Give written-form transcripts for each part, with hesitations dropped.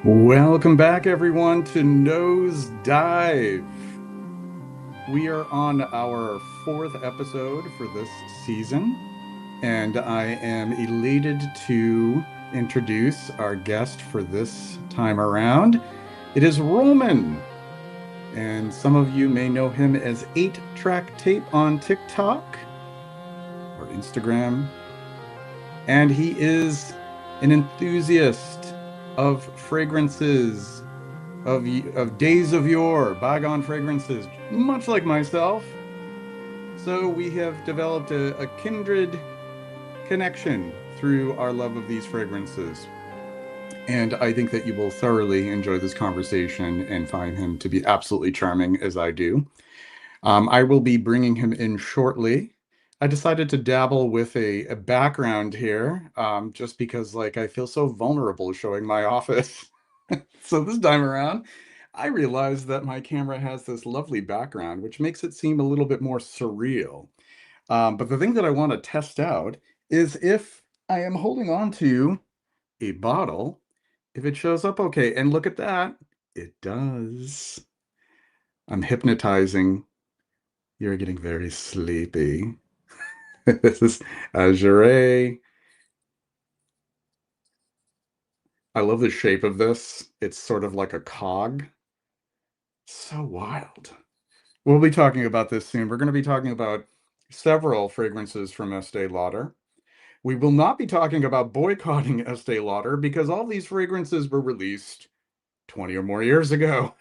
Welcome back, everyone, to Nosedive. We are on our fourth episode for this season, and I am elated to introduce our guest for this time around. It is Roman, and some of you may know him as 8TRACKTAPE on TikTok or Instagram, and he is an enthusiast of fragrances, of days of yore, bygone fragrances, much like myself. So we have developed a kindred connection through our love of these fragrances. And I think that you will thoroughly enjoy this conversation and find him to be absolutely charming as I do. I will be bringing him in shortly. I decided to dabble with a background here, just because like I feel so vulnerable showing my office. So this time around, I realized that my camera has this lovely background, which makes it seem a little bit more surreal. But the thing that I want to test out is if I am holding on to a bottle, if it shows up okay. And look at that, it does. I'm hypnotizing. You're getting very sleepy. This is Azure. I love the shape of this. It's sort of like a cog. So wild. We'll be talking about this soon. We're going to be talking about several fragrances from Estee Lauder. We will not be talking about boycotting Estee Lauder because all these fragrances were released 20 or more years ago,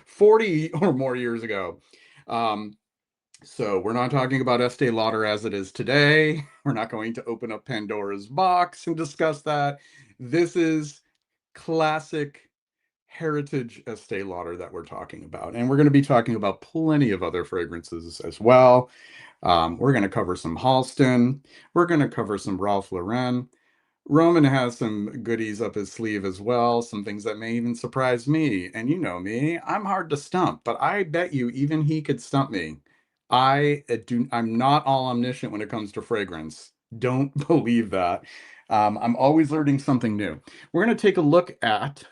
40 or more years ago. Um, so we're not talking about Estee Lauder as it is today. We're not going to open up Pandora's box and discuss that. This is classic heritage Estee Lauder that we're talking about. And we're going to be talking about plenty of other fragrances as well. We're going to cover some Halston. We're going to cover some Ralph Lauren. Roman has some goodies up his sleeve as well, some things that may even surprise me. And you know me, I'm hard to stump, but I bet you even he could stump me. I'm not all omniscient when it comes to fragrance. Don't believe that. I'm always learning something new. We're going to take a look at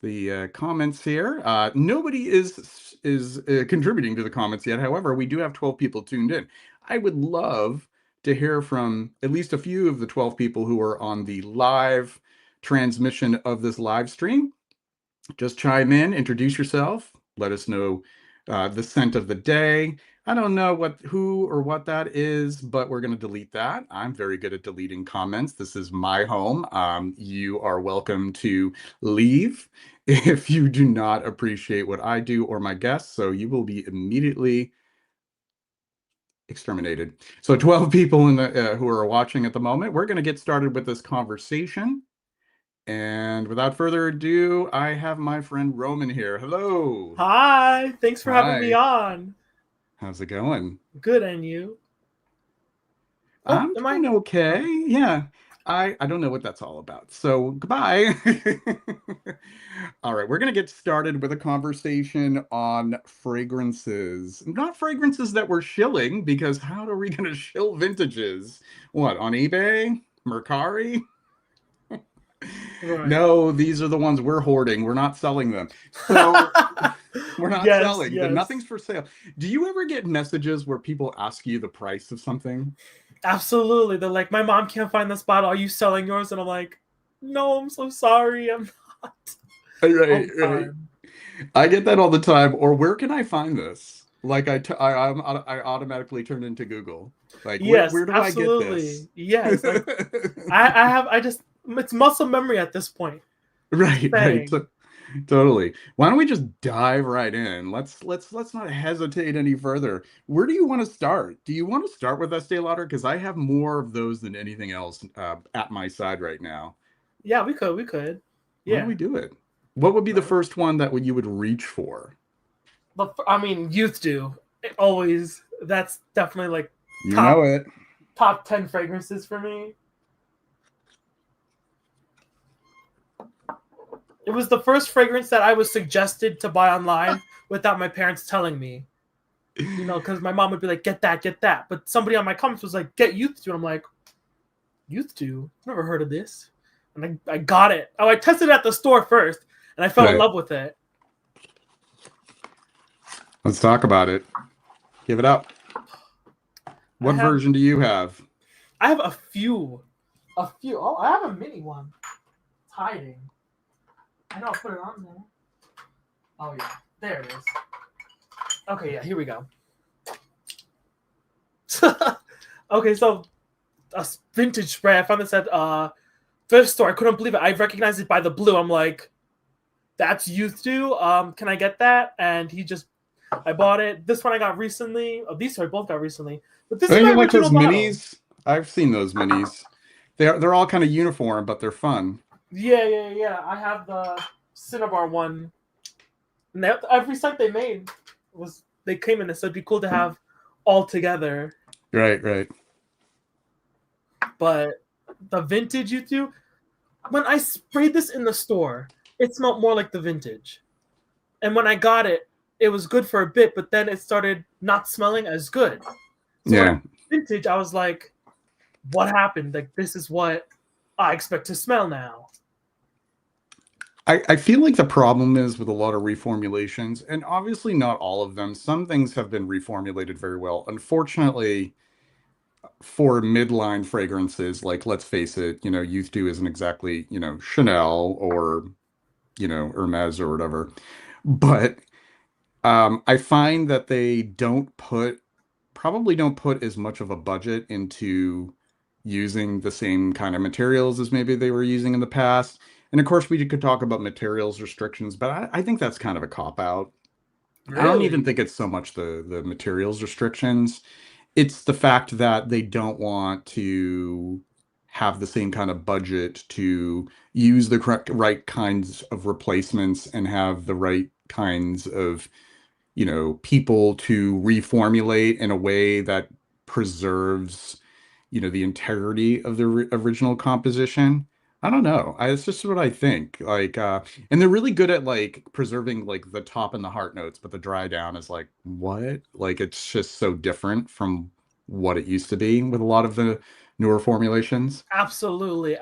the comments here. Nobody is contributing to the comments yet. However, we do have 12 people tuned in. I would love to hear from at least a few of the 12 people who are on the live transmission of this live stream. Just chime in, introduce yourself, let us know the scent of the day. I don't know who or what that is, but we're going to delete that. I'm very good at deleting comments. This is my home. You are welcome to leave if you do not appreciate what I do or my guests. So you will be immediately exterminated. So 12 people who are watching at the moment. We're going to get started with this conversation. And without further ado, I have my friend Roman here. Hello. Hi, thanks for having me Hi. on. How's it going? Good, and you? Oh, I'm am I? doing okay. Oh, Yeah. I don't know what that's all about. So goodbye. All right, we're gonna get started with a conversation on fragrances. Not fragrances that we're shilling, because how are we gonna shill vintages? What, on eBay? Mercari? right. No, these are the ones we're hoarding. We're not selling them. So we're not yes, selling. Then yes, nothing's for sale. Do you ever get messages where people ask you the price of something? absolutely. They're like, my mom can't find this bottle. Are you selling yours? And I'm like, no, I'm so sorry. I'm not. All Right, the right. time. I get that all the time. Or where can I find this? Like I automatically turn into Google. Like Yes, where do I get this? absolutely. Yes, like I just it's muscle memory at this point. Just Right, right. saying. Totally. Why don't we just dive right in? Let's not hesitate any further. Where do you want to start? Do you want to start with Estee Lauder? Because I have more of those than anything else at my side right now. Yeah, we could. Why don't Yeah. we do it? What would be the Right. first one that you would reach for? But I mean, youth do. It always. That's definitely like You know top it. top 10 fragrances for me. It was the first fragrance that I was suggested to buy online without my parents telling me. You know, because my mom would be like, "Get that, get that," but somebody on my comments was like, "Get Youth Dew." I'm like, "Youth Dew? Never heard of this." and I got it. Oh, I tested it at the store first, and I fell in Right. love with it. Let's talk about it. Give it up. I What have version do you have? I have a few. Oh, I have a mini one. It's hiding. I know. I'll put it on there. Oh yeah, there it is. Okay, yeah, here we go. Okay, so a vintage spray. I found this at thrift store. I couldn't believe it. I recognized it by the blue. I'm like, that's Youth Do. Can I get that? And I bought it. This one I got recently. Oh, these two I both got recently. But this Oh, is you my like those original bottle. minis? I've seen those minis. They're all kind of uniform, but they're fun. Yeah. I have the Cinnabar one. And every set they made was they came in this, so it'd be cool to have all together. Right, right. But the vintage Youth Do, when I sprayed this in the store, it smelled more like the vintage. And when I got it, it was good for a bit, but then it started not smelling as good. So when I Yeah. got vintage, I was like, what happened? Like, this is what I expect to smell now. I feel like the problem is with a lot of reformulations, and obviously not all of them. Some things have been reformulated very well. Unfortunately, for midline fragrances, like let's face it, Youth Do isn't exactly, Chanel or, Hermes or whatever. But I find that they probably don't put as much of a budget into using the same kind of materials as maybe they were using in the past. And of course, we could talk about materials restrictions, but I think that's kind of a cop out. I don't even Really? think it's so much the materials restrictions. It's the fact that they don't want to have the same kind of budget to use the correct right kinds of replacements and have the right kinds of people to reformulate in a way that preserves, the integrity of the original composition. I don't know. It's just what I think. Like, and they're really good at like preserving like the top and the heart notes, but the dry down is like, what? Like, it's just so different from what it used to be with a lot of the newer formulations. Absolutely.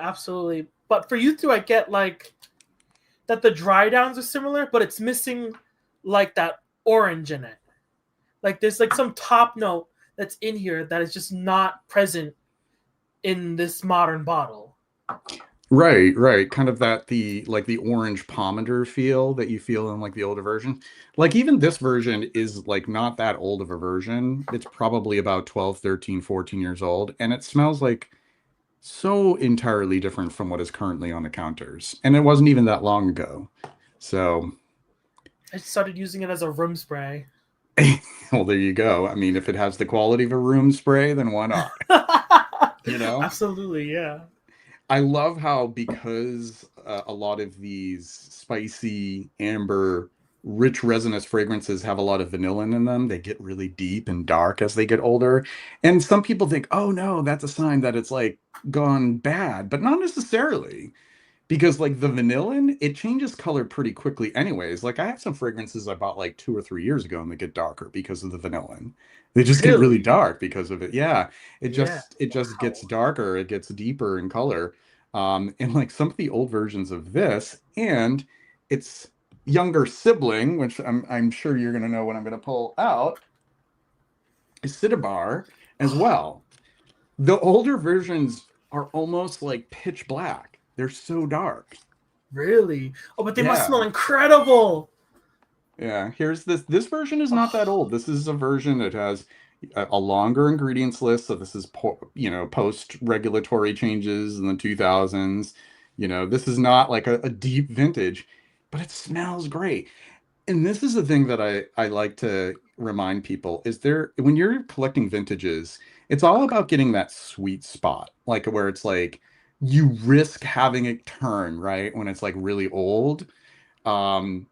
But for you two, I get like that the dry downs are similar, but it's missing like that orange in it. Like there's like some top note that's in here that is just not present in this modern bottle. Right, right. Kind of the orange pomander feel that you feel in like the older version. Like even this version is like not that old of a version. It's probably about 12, 13, 14 years old, and it smells like so entirely different from what is currently on the counters. And it wasn't even that long ago. So, I started using it as a room spray. well, there you go. I mean, if it has the quality of a room spray, then why not? You know? Absolutely, yeah. I love how because a lot of these spicy, amber, rich resinous fragrances have a lot of vanilla in them, they get really deep and dark as they get older. And some people think, oh no, that's a sign that it's like gone bad, but not necessarily. Because like the vanillin, it changes color pretty quickly anyways. Like I have some fragrances I bought like 2 or 3 years ago and they get darker because of the vanillin. They just get really Really? dark because of it. Yeah. It Yeah. just it just gets Wow. darker, it gets deeper in color. And like some of the old versions of this and its younger sibling, which I'm sure you're gonna know what I'm gonna pull out, is Cinnabar as well. The older versions are almost like pitch black. They're so dark. Really? Oh, but they must smell Yeah. incredible. Yeah, here's this. This version is not that Oh, old. This is a version that has a longer ingredients list. So this is post regulatory changes in the 2000s. This is not like a deep vintage, but it smells great. And this is the thing that I like to remind people is there when you're collecting vintages, it's all about getting that sweet spot, like where it's like you risk having it turn, right? When it's like really old. Um,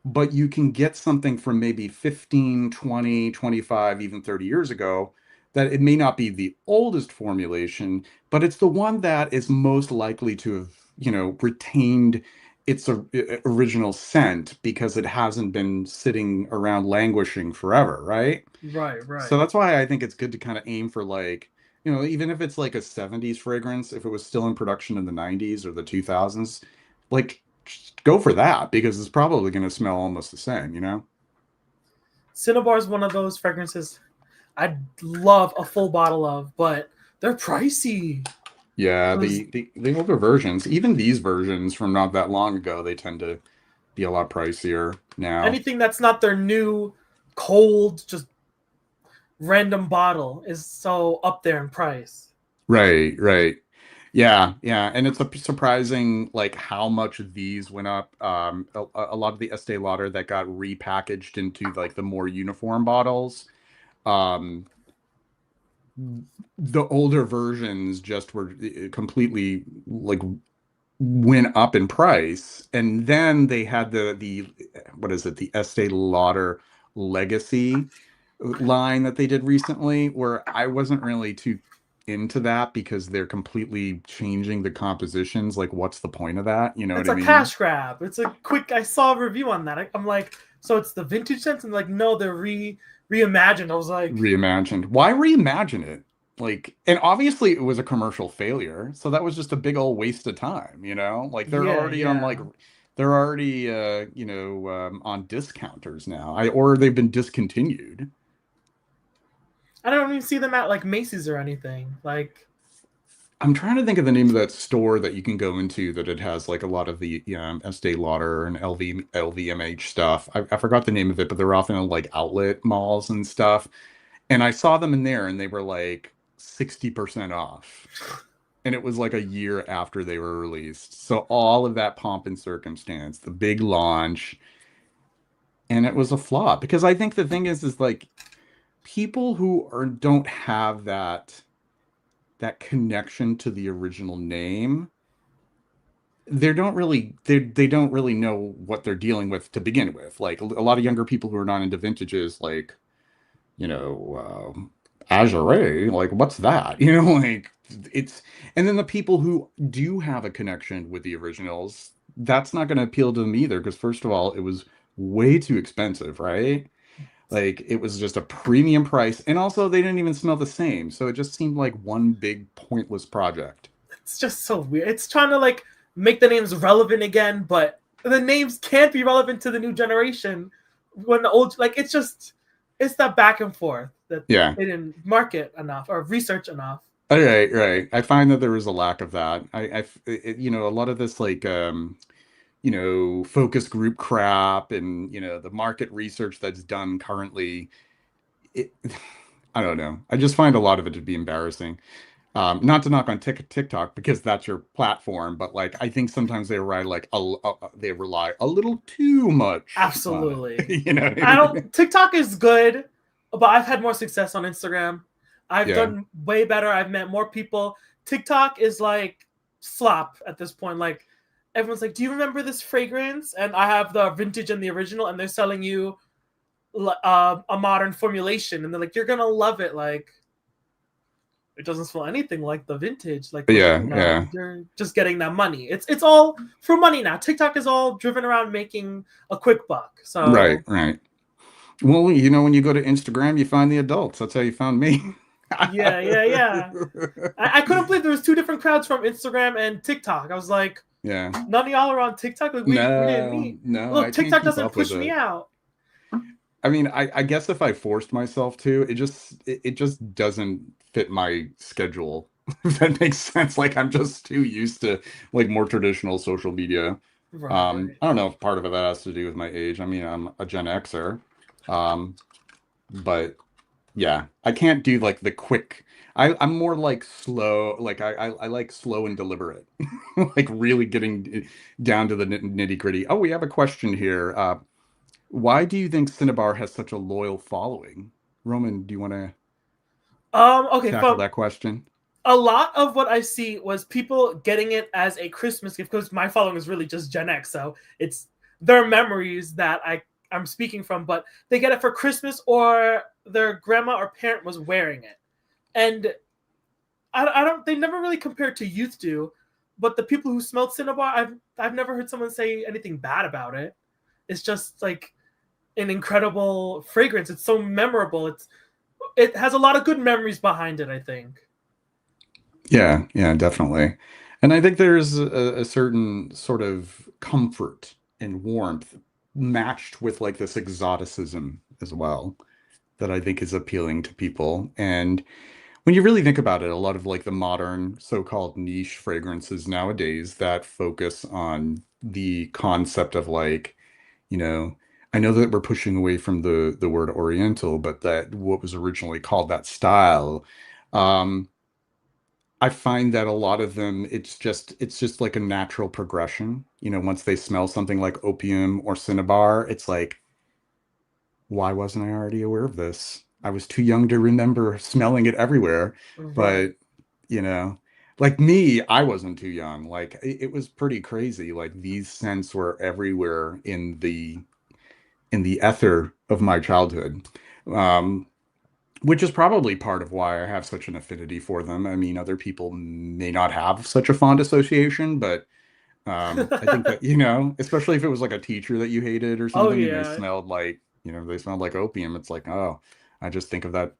but you can get something from maybe 15, 20, 25, even 30 years ago that it may not be the oldest formulation, but it's the one that is most likely to have, retained its original scent because it hasn't been sitting around languishing forever, right? right, So right. that's why I think it's good to kind of aim for like You know, even if it's like a 70s fragrance, if it was still in production in the 90s or the 2000s, like just go for that because it's probably going to smell almost the same, you know? Cinnabar is one of those fragrances I'd love a full bottle of, but they're pricey. Yeah, Because the older versions, even these versions from not that long ago, they tend to be a lot pricier now. anything that's not their new cold, just random bottle is so up there in price. Right, right. Yeah, yeah, and it's surprising like how much these went up. A lot of the Estee Lauder that got repackaged into like the more uniform bottles. Um, the older versions just were completely like went up in price, and then they had the what is it, the Estee Lauder Legacy line that they did recently, where I wasn't really too into that because they're completely changing the compositions. Like, what's the point of that? You know what It's I a mean? cash grab. It's a quick. I saw a review on that. I'm like, so it's the vintage sense, and like, no, they're reimagined. I was like, Reimagined. Why reimagine it? Like, and obviously it was a commercial failure, so that was just a big old waste of time, you know? Like they're yeah, already on like yeah. they're already on discounters now. Or they've been discontinued. I don't even see them at like Macy's or anything. Like, I'm trying to think of the name of that store that you can go into that it has like a lot of the Estee Lauder and LVMH stuff. I forgot the name of it, but they're often in like outlet malls and stuff. And I saw them in there and they were like 60% off. And it was like a year after they were released. So all of that pomp and circumstance, the big launch, and it was a flop. Because I think the thing is like people who are don't have that connection to the original name, they don't really know what they're dealing with to begin with. Like a lot of younger people who are not into vintages, like Azure, like what's that? You know, like it's, and then the people who do have a connection with the originals, that's not going to appeal to them either because first of all, it was way too expensive, right? Like it was just a premium price, and also they didn't even smell the same, so it just seemed like one big pointless project. it's just so weird. It's trying to like make the names relevant again, but the names can't be relevant to the new generation when the old like it's that back and forth that Yeah. they didn't market enough or research enough. All right, right. I find that there was a lack of that. A lot of this like focus group crap and the market research that's done currently, it, I don't know. I just find a lot of it to be embarrassing. Not to knock on TikTok because that's your platform, but like I think sometimes they rely a little too much on it. Absolutely. You know what I I mean? don't TikTok is good, but I've had more success on Instagram. I've Yeah. done way better. I've met more people. TikTok is like slop at this point. Like everyone's like, "Do you remember this fragrance?" And I have the vintage and the original, and they're selling you a modern formulation, and they're like, "You're gonna love it." Like it doesn't smell anything like the vintage, like the Yeah, original. yeah. You're just getting that money. It's all for money now. TikTok is all driven around making a quick buck. Right, So right. Well, when you go to Instagram, you find the adults. That's how you found me. yeah, yeah, yeah. I couldn't believe there was two different crowds from Instagram and TikTok. I was like, Yeah. none of y'all are on TikTok. Like we didn't No, meet. no, I Look, can't TikTok keep doesn't up with push me it. out. I mean, I guess if I forced myself to, it just doesn't fit my schedule. If that makes sense. Like I'm just too used to like more traditional social media. Right, right. I don't know if part of it that has to do with my age. I mean, I'm a Gen Xer. Um, but yeah, I can't do like the quick. I'm more like slow. Like I like slow and deliberate. Like really getting down to the nitty gritty. Oh, we have a question here. Why do you think Cinnabar has such a loyal following? Roman, do you want to Okay, tackle from that question? a lot of what I see was people getting it as a Christmas gift because my following is really just Gen X, so it's their memories that I'm speaking from, but they get it for Christmas or their grandma or parent was wearing it, and I don't. They never really compared to youth do, but the people who smelled Cinnabar, I've never heard someone say anything bad about it. It's just like an incredible fragrance. It's so memorable. It has a lot of good memories behind it, I think. Yeah, yeah, definitely. And I think there's a certain sort of comfort and warmth matched with like this exoticism as well that I think is appealing to people. And when you really think about it, a lot of like the modern so-called niche fragrances nowadays that focus on the concept of like, you know, I know that we're pushing away from the word Oriental, but that what was originally called that style. Um, I find that a lot of them, it's just like a natural progression. You know, once they smell something like opium or cinnabar, it's like, why wasn't I already aware of this? I was too young to remember smelling it everywhere. Right. But, you know, like me, I wasn't too young. Like it was pretty crazy. Like these scents were everywhere in the ether of my childhood. Um, which is probably part of why I have such an affinity for them. I mean, other people may not have such a fond association, but I think that, especially if it was like a teacher that you hated or Oh something and they yeah. smelled like, they smelled like opium, it's like, oh, I just think of that,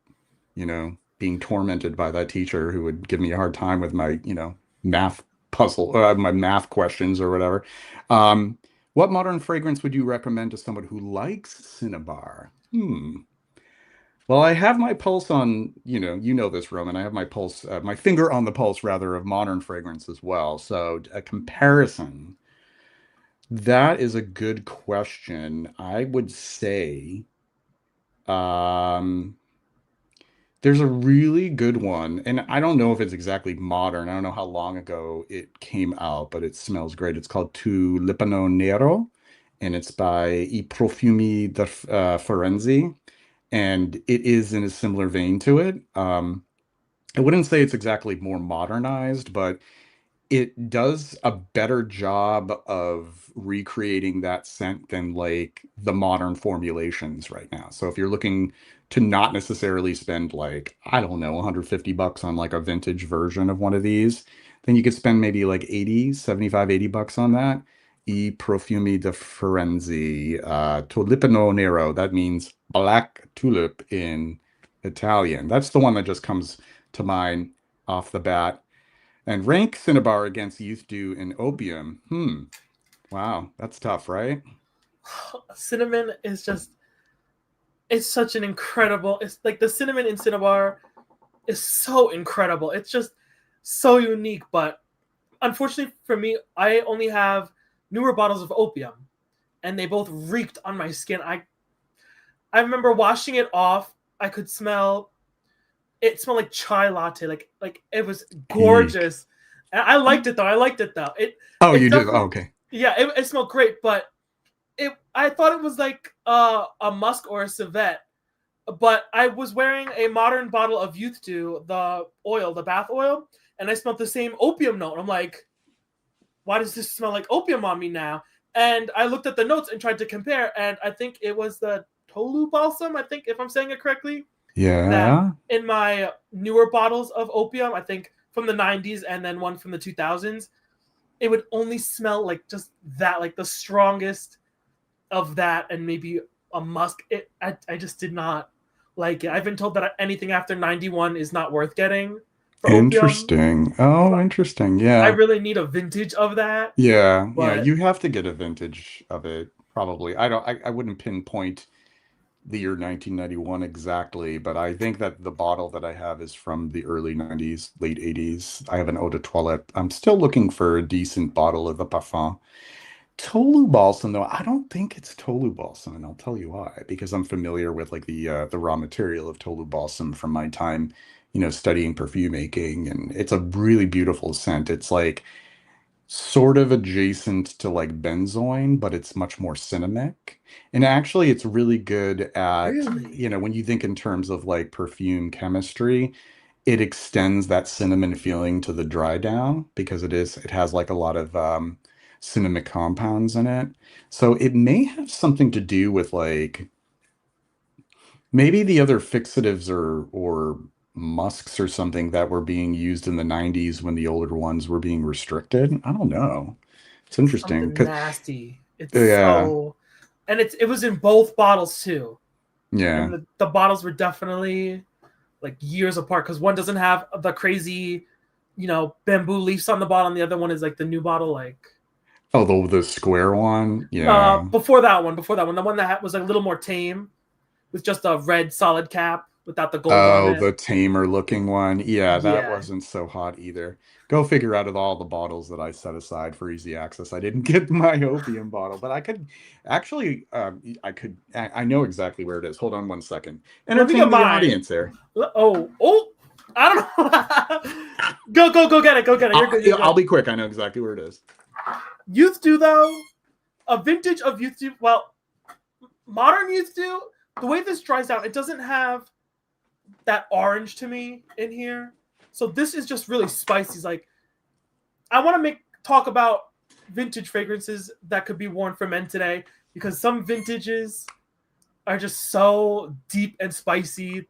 being tormented by that teacher who would give me a hard time with my, math my math questions or whatever. Um, what modern fragrance would you recommend to someone who likes Cinnabar? Well, I have my pulse on, this, Roman. I have my pulse, my finger on the pulse, rather, of modern fragrance as well. So, a comparison, that is a good question. I would say, um, there's a really good one, and I don't know if it's exactly modern. I don't know how long ago it came out, but it smells great. It's called Tu Lipano Nero, and it's by I Profumi da Firenze, and it is in a similar vein to it. I wouldn't say it's exactly more modernized, but it does a better job of recreating that scent than like the modern formulations right now. So if you're looking to not necessarily spend like, I don't know, 150 bucks on like a vintage version of one of these, then you could spend maybe like 80, 75, 80 bucks on that. I Profumi di Firenze, Tulipano Nero. That means black tulip in Italian. That's the one that just comes to mind off the bat. And rank Cinnabar against Youth Dew and Opium. Wow, that's tough, right? Cinnamon is just, it's such an incredible, it's like the cinnamon in Cinnabar is so incredible. It's just so unique, but unfortunately for me, I only have newer bottles of opium and they both reeked on my skin. I remember washing it off. I could smell it smelled like chai latte. Like it was Eek. gorgeous. And I liked it though. I liked it though. Oh, It you do? Oh, definitely, okay. yeah, it smelled great, but I thought it was like a musk or a civet. But I was wearing a modern bottle of Youth Dew, the oil, the bath oil, and I smelled the same opium note. I'm like, why does this smell like opium on me now? And I looked at the notes and tried to compare, and I think it was the Tolu balsam. I think if I'm saying it correctly, that Yeah. in my newer bottles of opium, I think from the 90s and then one from the 2000s, it would only smell like just that, like the strongest of that, and maybe a musk. I just did not like it. I've been told that anything after 91 is not worth getting for opium. Interesting. So Oh, interesting. I Yeah. really need a vintage of that. Yeah. Yeah. But You have to get a vintage of it, probably. I wouldn't pinpoint the year 1991 exactly, but I think that the bottle that I have is from the early 90s, late 80s. I have an eau de toilette. I'm still looking for a decent bottle of the parfum. Tolu balsam, though, I don't think it's Tolu balsam, and I'll tell you why. Because I'm familiar with like the raw material of Tolu balsam from my time, studying perfume making, and it's a really beautiful scent. It's like sort of adjacent to like benzoin, but it's much more cinnamic. And actually, it's really good at, really, when you think in terms of like perfume chemistry, it extends that cinnamon feeling to the dry down because it has like a lot of cinnamic compounds in it. So it may have something to do with like maybe the other fixatives or musks or something that were being used in the 90s when the older ones were being restricted. I don't know. It's interesting something because nasty. It's yeah, so, and it was in both bottles too, and yeah, the bottles were definitely like years apart because one doesn't have the crazy bamboo leaves on the bottle, and the other one is like the new bottle, like Oh, the square one. Yeah. before that one, the one that was like a little more tame with just a red solid cap without the gold on Oh, it. the tamer looking one. Yeah, that Yeah. wasn't so hot either. Go figure out of all the bottles that I set aside for easy access. I didn't get my opium bottle, but I could actually, I know exactly where it is. Hold on one second. Let me get Entertain the mine. audience there. Oh, I don't know. Go get it. Go get it. You're good. You're I'll good. be quick. I know exactly where it is. Youth do though. A vintage of youth do. Well, modern youth do. The way this dries out, it doesn't have that orange to me in here. So this is just really spicy. It's like I want to talk about vintage fragrances that could be worn for men today, because some vintages are just so deep and spicy.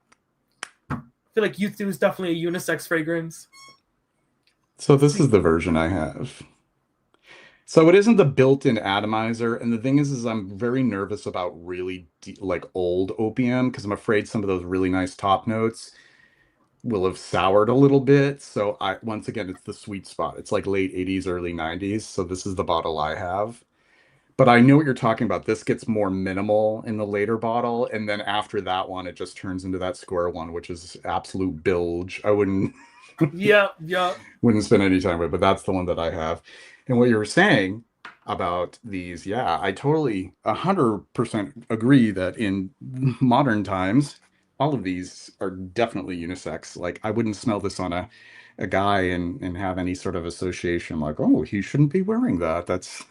I feel like Youth Dew is definitely a unisex fragrance. So this is the version I have. So it isn't the built-in atomizer, and the thing is I'm very nervous about really like old opium because I'm afraid some of those really nice top notes will have soured a little bit. So once again, it's the sweet spot. It's like late 80s, early 90s. So this is the bottle I have. But I know what you're talking about. This gets more minimal in the later bottle, and then after that one, it just turns into that square one, which is absolute bilge. I wouldn't Yeah. wouldn't spend any time with, but that's the one that I have. And what you were saying about these, yeah, I totally 100% agree that in modern times, all of these are definitely unisex. Like I wouldn't smell this on a guy and have any sort of association like, oh, he shouldn't be wearing that. That's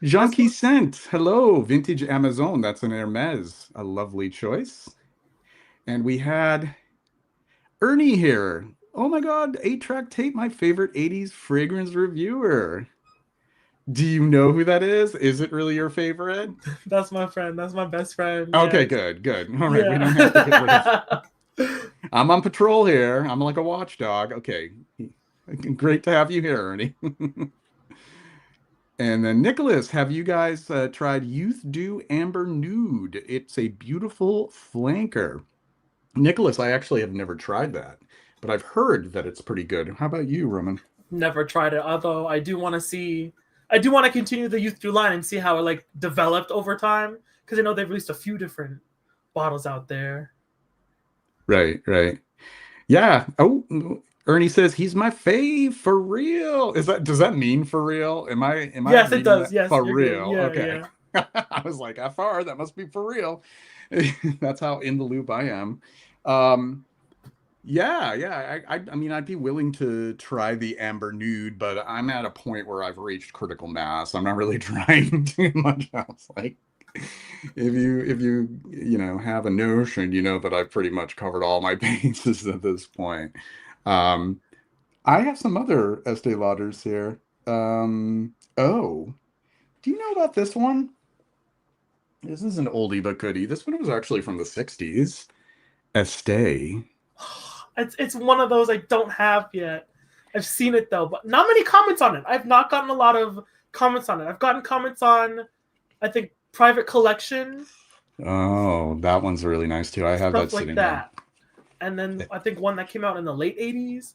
Jean That's Scent. Hello, vintage Amazon. That's an Hermes, a lovely choice. And we had Ernie here. Oh my God, 8-track tape, my favorite 80s fragrance reviewer. Do you know who that is? Is it really your favorite? that's my friend. That's my best friend. Okay, Yes. good, good. All right, we don't have to get rid of. Yeah. I'm on patrol here. I'm like a watchdog. Okay, great to have you here, Ernie. And then Nicholas, have you guys tried Youth Dew Amber Nude? It's a beautiful flanker. Nicholas, I actually have never tried that, but I've heard that it's pretty good. How about you, Roman? Never tried it. Although I do want to see. I do want to continue the Youth Dew line and see how it like developed over time, because I know they've released a few different bottles out there. Right, right. Yeah. Oh, Ernie says he's my fave for real. Does that mean for real? Am I Yes, it reading does. that Yes, for you're good. real? Yeah, Okay. yeah. I was like, FR, that must be for real. That's how in the loop I am. Um, yeah, yeah. I mean, I'd be willing to try the Amber Nude, but I'm at a point where I've reached critical mass. I'm not really trying too much else. Like, if you have a notion, you know that I've pretty much covered all my bases at this point. Um, I have some other Estee Lauders here. Oh, do you know about this one? This is an oldie but goodie. This one was actually from the 60s. Estee. It's one of those I don't have yet. I've seen it though, but not many comments on it. I've not gotten a lot of comments on it. I've gotten comments on, I think, Private Collection, Oh, that one's really nice too. I have that stuff like sitting here. that. And then I think one that came out in the late 80s.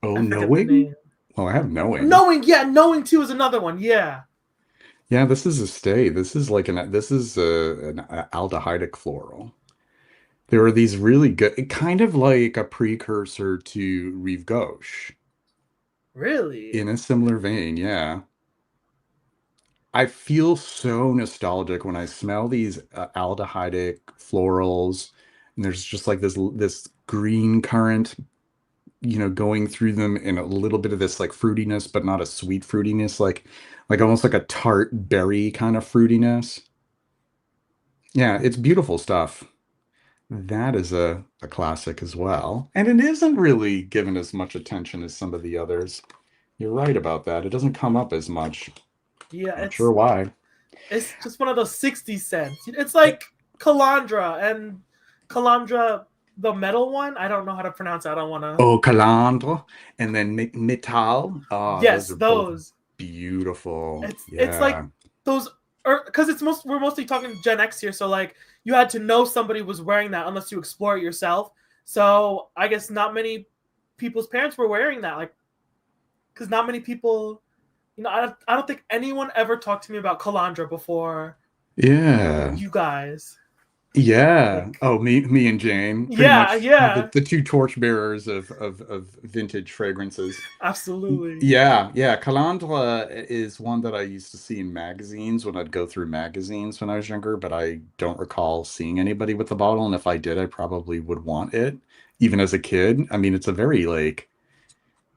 Oh, I forget the knowing? name. Oh, I have knowing. Knowing too is another one. Yeah. Yeah, this is a stay. This is an aldehydic floral. There are these really good, kind of like a precursor to Rive Gauche Really? in a similar vein. Yeah. I feel so nostalgic when I smell these aldehydic florals, and there's just like this green current, going through them, and a little bit of this like fruitiness, but not a sweet fruitiness, like almost like a tart berry kind of fruitiness. Yeah, it's beautiful stuff. That is a classic as well. And it isn't really given as much attention as some of the others. You're right about that. It doesn't come up as much. Yeah, Not sure why. it's just one of those 60 cents. It's like Calandra, the metal one. I don't know how to pronounce it. I don't want to. Oh, Calandre and then Metal. Oh, those Yes, are both those. beautiful. It's like Yeah. those, because we're mostly talking Gen X here. So like you had to know somebody was wearing that unless you explore it yourself. So I guess not many people's parents were wearing that, like, because not many people, I don't think anyone ever talked to me about Calandra before Yeah. you guys. Yeah. Like, Oh, me and Jane, pretty yeah, much yeah, the two torchbearers of vintage fragrances. absolutely. Yeah. Calandra is one that I used to see in magazines when I'd go through magazines when I was younger, but I don't recall seeing anybody with the bottle. And if I did, I probably would want it, even as a kid. I mean, it's a very like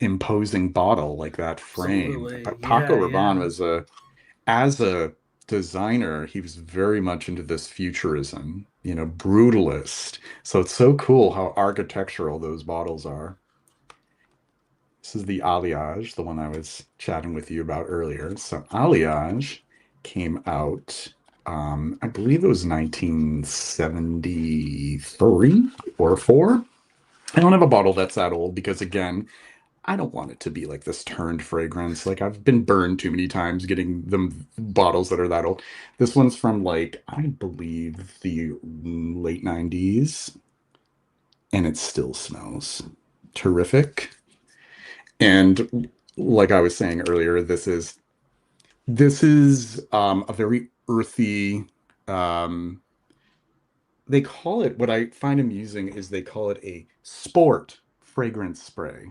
imposing bottle, like that frame. Absolutely. But Paco Yeah, Rabanne yeah. was as a designer, he was very much into this futurism, brutalist. So it's so cool how architectural those bottles are. This is the Alliage, the one I was chatting with you about earlier. So Alliage came out, I believe it was 1973 or 4. I don't have a bottle that's that old because, again, I don't want it to be like this turned fragrance. Like I've been burned too many times getting them bottles that are that old. This one's from like I believe the late 90s and it still smells terrific. And like I was saying earlier, this is a very earthy they call it what I find amusing is they call it a sport fragrance spray.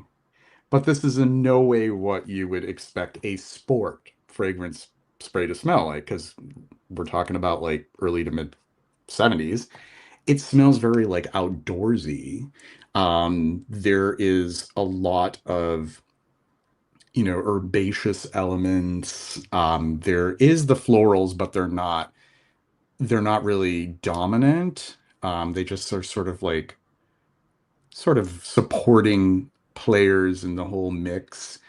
But this is in no way what you would expect a sport fragrance spray to smell like, because we're talking about like early to mid 70s. It smells very like outdoorsy. There is a lot of, herbaceous elements. There is the florals, but they're not really dominant. They just are sort of supporting players in the whole mix.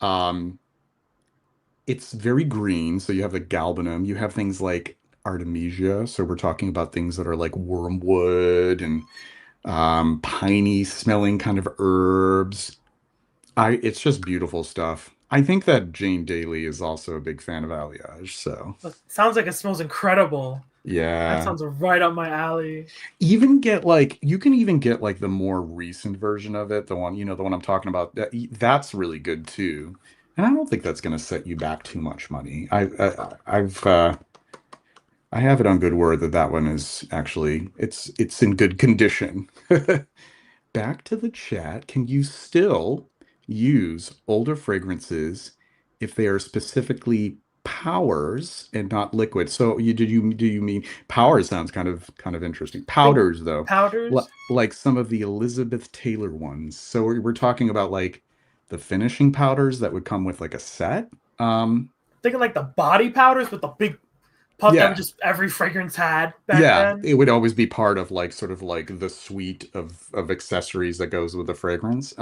Um, it's very green, so you have the galbanum. You have things like artemisia, so we're talking about things that are like wormwood and piney smelling kind of herbs. It's just beautiful stuff. I think that Jane Daly is also a big fan of Alliage, so Look, sounds like it smells incredible. That yeah. sounds right up my alley. You can even get like the more recent version of it, the one I'm talking about. That's really good too. And I don't think that's going to set you back too much money. I have it on good word that that one is actually it's in good condition. Back to the chat. Can you still use older fragrances if they are specifically powers and not liquid? So do you mean powers sounds kind of interesting. I think Powders though, powders. like some of the Elizabeth Taylor ones. So we're talking about like the finishing powders that would come with like a set. Um, Thinking like the body powders with the big puff that yeah. just every fragrance had back Yeah, then. it would always be part of like sort of like the suite of accessories that goes with the fragrance.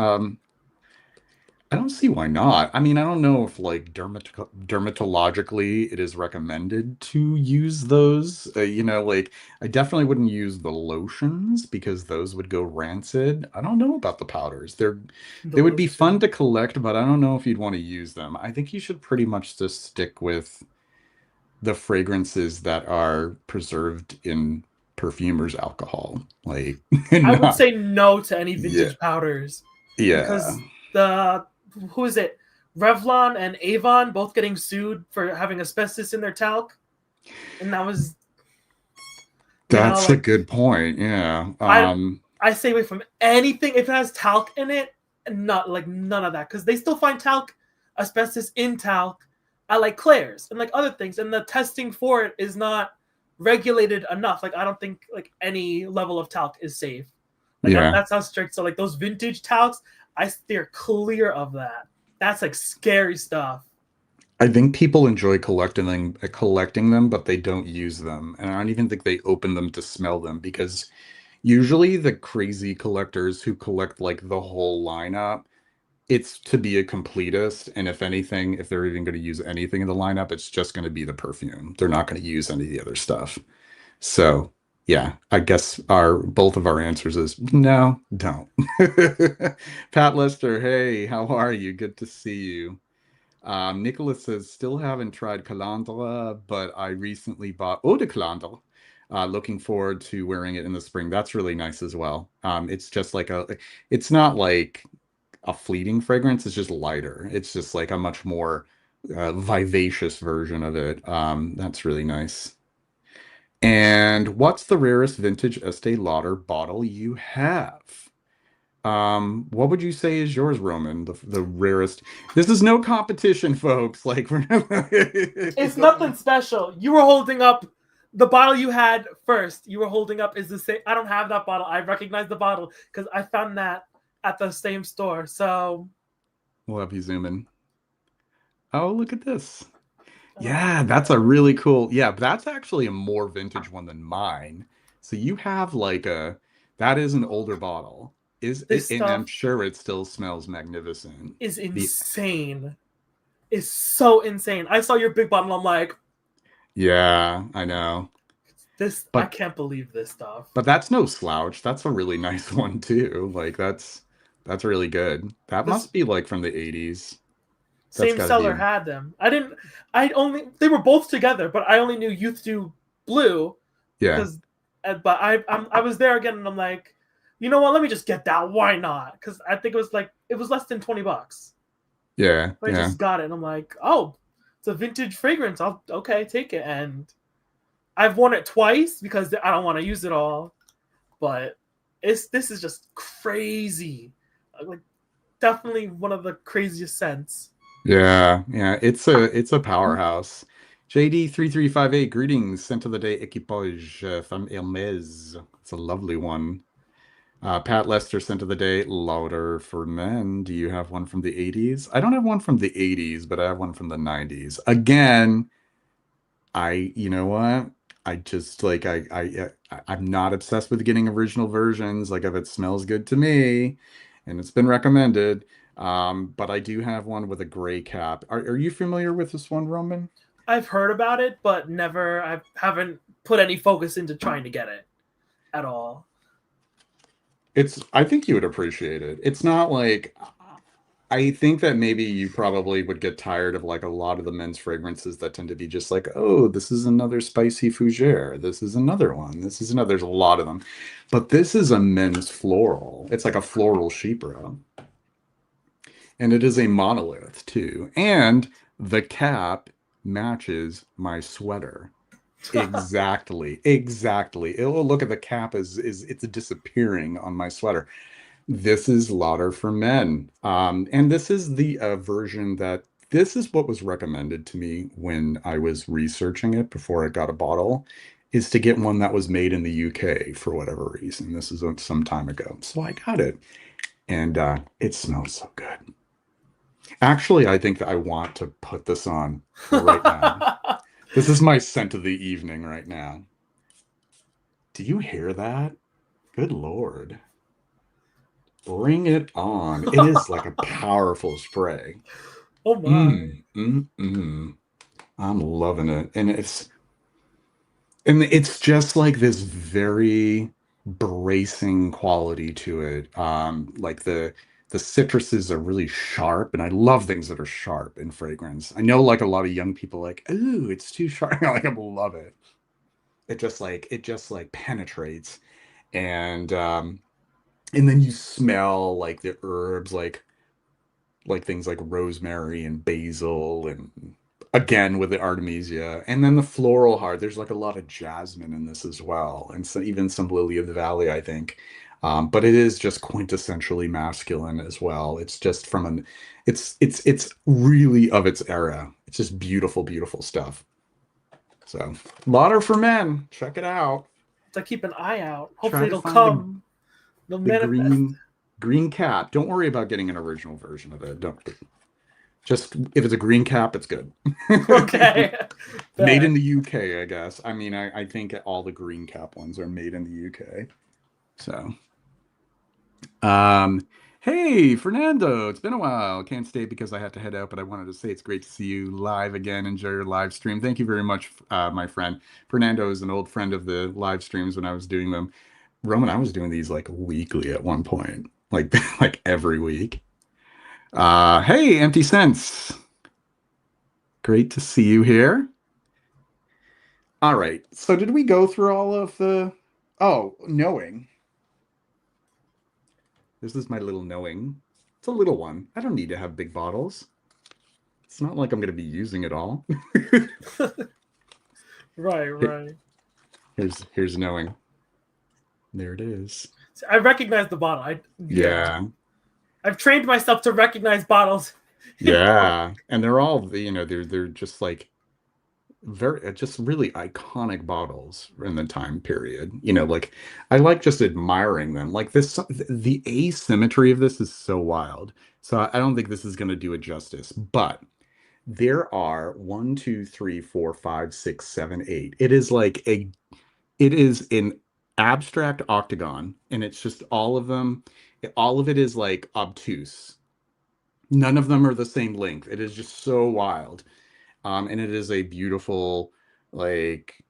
I don't see why not. I mean, I don't know if like dermatologically it is recommended to use those. Like I definitely wouldn't use the lotions because those would go rancid. I don't know about the powders. The They would be fun lotion. to collect, but I don't know if you'd want to use them. I think you should pretty much just stick with the fragrances that are preserved in perfumers' alcohol. Like, I would not, say no to any yeah, vintage powders yeah. because the who is it? Revlon and Avon both getting sued for having asbestos in their talc, and that was That's a like good point. Yeah. I I stay away from anything if it has talc in it, and not like none of that because they still find talc asbestos in talc at like Claire's and like other things, and the testing for it is not regulated enough. Like I don't think like any level of talc is safe. Like Yeah. that's how strict. So like those vintage talcs, I steer clear of that. That's like scary stuff. I think people enjoy collecting them, but they don't use them. And I don't even think they open them to smell them because usually the crazy collectors who collect like the whole lineup, it's to be a completist. And if anything, if they're even going to use anything in the lineup, it's just going to be the perfume. They're not going to use any of the other stuff. So yeah, I guess our both of our answers is no, don't. Pat Lester, hey, how are you? Good to see you. Nicholas says, still haven't tried Calandra, but I recently bought Eau de Calandre. Looking forward to wearing it in the spring. That's really nice as well. It's just like it's not like a fleeting fragrance. It's just lighter. It's just like a much more vivacious version of it. That's really nice. And what's the rarest vintage Estee Lauder bottle you have? What would you say is yours, Roman? The rarest. This is no competition, folks. Like we're it It's doesn't. nothing special. You were holding up the bottle you had first. You were holding up is the same. I don't have that bottle. I recognize the bottle because I found that at the same store. So, We'll have you zoom in. Oh, look at this. oh, Yeah, that's a really cool. Yeah, that's actually a more vintage one than mine. So you have like that is an older bottle. Is it, this and I'm stuff sure it still smells magnificent. is The insane. It's so insane. I saw your big bottle. I'm like, Yeah, I know. this. I But can't believe this stuff. but that's no slouch. That's a really nice one too. Like that's really good. That This must be like from the 80s. That's same got to seller be. had them. I didn't. I only. They were both together, but I only knew Youth Do Blue Yeah. because. But I was there again, and I'm like, you know what? Let me just get that. Why not? Because I think it was less than $20. Yeah. I Yeah. just got it, and I'm like, oh, it's a vintage fragrance. I'll okay take it. And I've worn it twice because I don't want to use it all. But this is just crazy. Like definitely one of the craziest scents. Yeah, yeah, it's a powerhouse. JD3358, greetings, scent of the day equipage from Hermes. It's a lovely one. Pat Lester, scent of the day, louder for men. Do you have one from the 80s? I don't have one from the 80s, but I have one from the 90s. Again, you know what? I just like I'm not obsessed with getting original versions. Like if it smells good to me, and it's been recommended. But I do have one with a gray cap. Are you familiar with this one, Roman? I've heard about it, but never. I haven't put any focus into trying to get it at all. I think you would appreciate it. It's not like I think that maybe you probably would get tired of like a lot of the men's fragrances that tend to be just like, oh, this is another spicy fougere. This is another one. This is another. There's a lot of them. But this is a men's floral. It's like a floral chypre. And it is a monolith too. And the cap matches my sweater. Exactly. Exactly. Oh, look at the cap is it's disappearing on my sweater. This is Lauder for Men. And this is the version that this is what was recommended to me when I was researching it before I got a bottle, is to get one that was made in the UK for whatever reason. This is some time ago. So I got it. And it smells so good. Actually, I think that I want to put this on right now. This is my scent of the evening right now. Do you hear that? Good Lord. Bring it on. It is like a powerful spray. Oh my. Mm. I'm loving it. And it's just like this very bracing quality to it. Like the citruses are really sharp, and I love things that are sharp in fragrance. I know like a lot of young people like, ooh, it's too sharp. Like I love it. It just like penetrates. And then you smell like the herbs like things like rosemary and basil and again with the artemisia and then the floral heart. There's like a lot of jasmine in this as well, and so even some lily of the valley, I think. But it is just quintessentially masculine as well. It's just from an it's really of its era. It's just beautiful, beautiful stuff. So Lauder for Men, check it out. To keep an eye out. Try Hopefully to it'll find come. It'll the manifest. green cap. Don't worry about getting an original version of it. Don't just if it's a green cap, it's good. Okay. Made in Bet. the UK, I guess. I mean, I think all the green cap ones are made in the UK. So, um, hey, Fernando, it's been a while. Can't stay because I had to head out, but I wanted to say it's great to see you live again. Enjoy your live stream. Thank you very much, my friend. Fernando is an old friend of the live streams when I was doing them. Roman, I was doing these like weekly at one point, like like every week. Hey, Empty Sense. Great to see you here. All right. So did we go through all of the? Oh, knowing. This is my little knowing. It's a little one. I don't need to have big bottles. It's not like I'm going to be using it all. Right, right. Here's knowing. There it is. I recognize the bottle. Yeah. Yeah. I've trained myself to recognize bottles. Yeah. And they're all, they're just like very just really iconic bottles in the time period. Like I like just admiring them. Like the asymmetry of this is so wild. So I don't think this is going to do it justice. But there are one, two, three, four, five, six, seven, eight. It is an abstract octagon, and it's just all of them. All of it is like obtuse. None of them are the same length. It is just so wild. And it is a beautiful, like,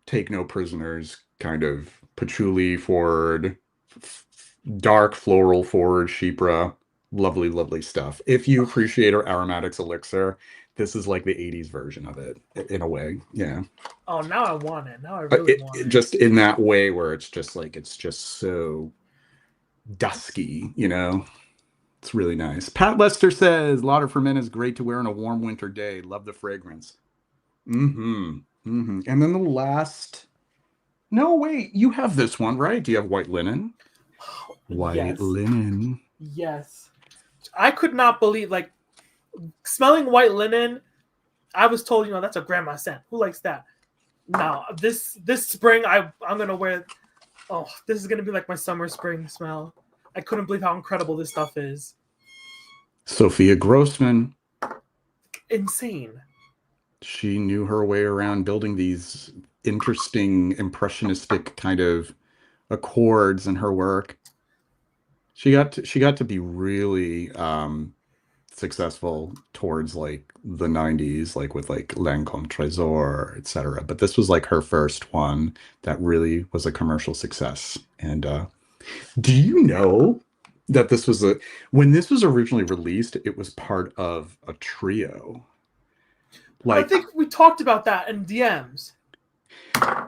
take no prisoners kind of patchouli forward, dark floral forward, chypre, lovely, lovely stuff. If you appreciate our aromatics elixir, this is like the 80s version of it in a way. Yeah. Oh, now I want it. Now I really want It it. just in that way where it's just so dusky. It's really nice. Pat Lester says Lauder for Men is great to wear on a warm winter day. Love the fragrance. Mm-hmm. Mm-hmm. And then the last. No, wait, you have this one, right? Do you have white linen? White Yes. linen. Yes. I could not believe, like, smelling white linen. I was told, that's a grandma scent. Who likes that? No, this spring, I'm going to wear. Oh, this is going to be like my summer spring smell. I couldn't believe how incredible this stuff is. Sophia Grossman. Insane. She knew her way around building these interesting impressionistic kind of accords in her work. She got to be really successful towards like the 90s, like with like Lancome Trésor, etc. But this was like her first one that really was a commercial success. And do you know that when this was originally released, it was part of a trio? I Like, think we talked about that in DMs.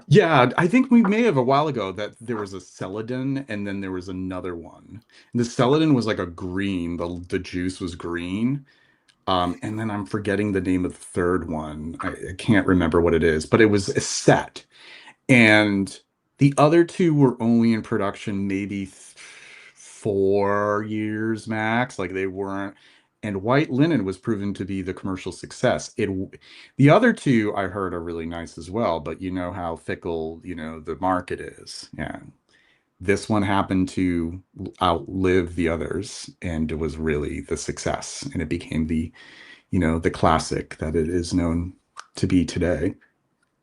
yeah, I think we may have a while ago that there was a Celadon and then there was another one. And the Celadon was like a green, the juice was green. And then I'm forgetting the name of the third one. I can't remember what it is, but it was a set. And the other two were only in production maybe 4 years max. Like they weren't. And White Linen was proven to be the commercial success. The other two I heard are really nice as well, but you know how fickle, the market is. Yeah. This one happened to outlive the others and it was really the success. And it became the classic that it is known to be today.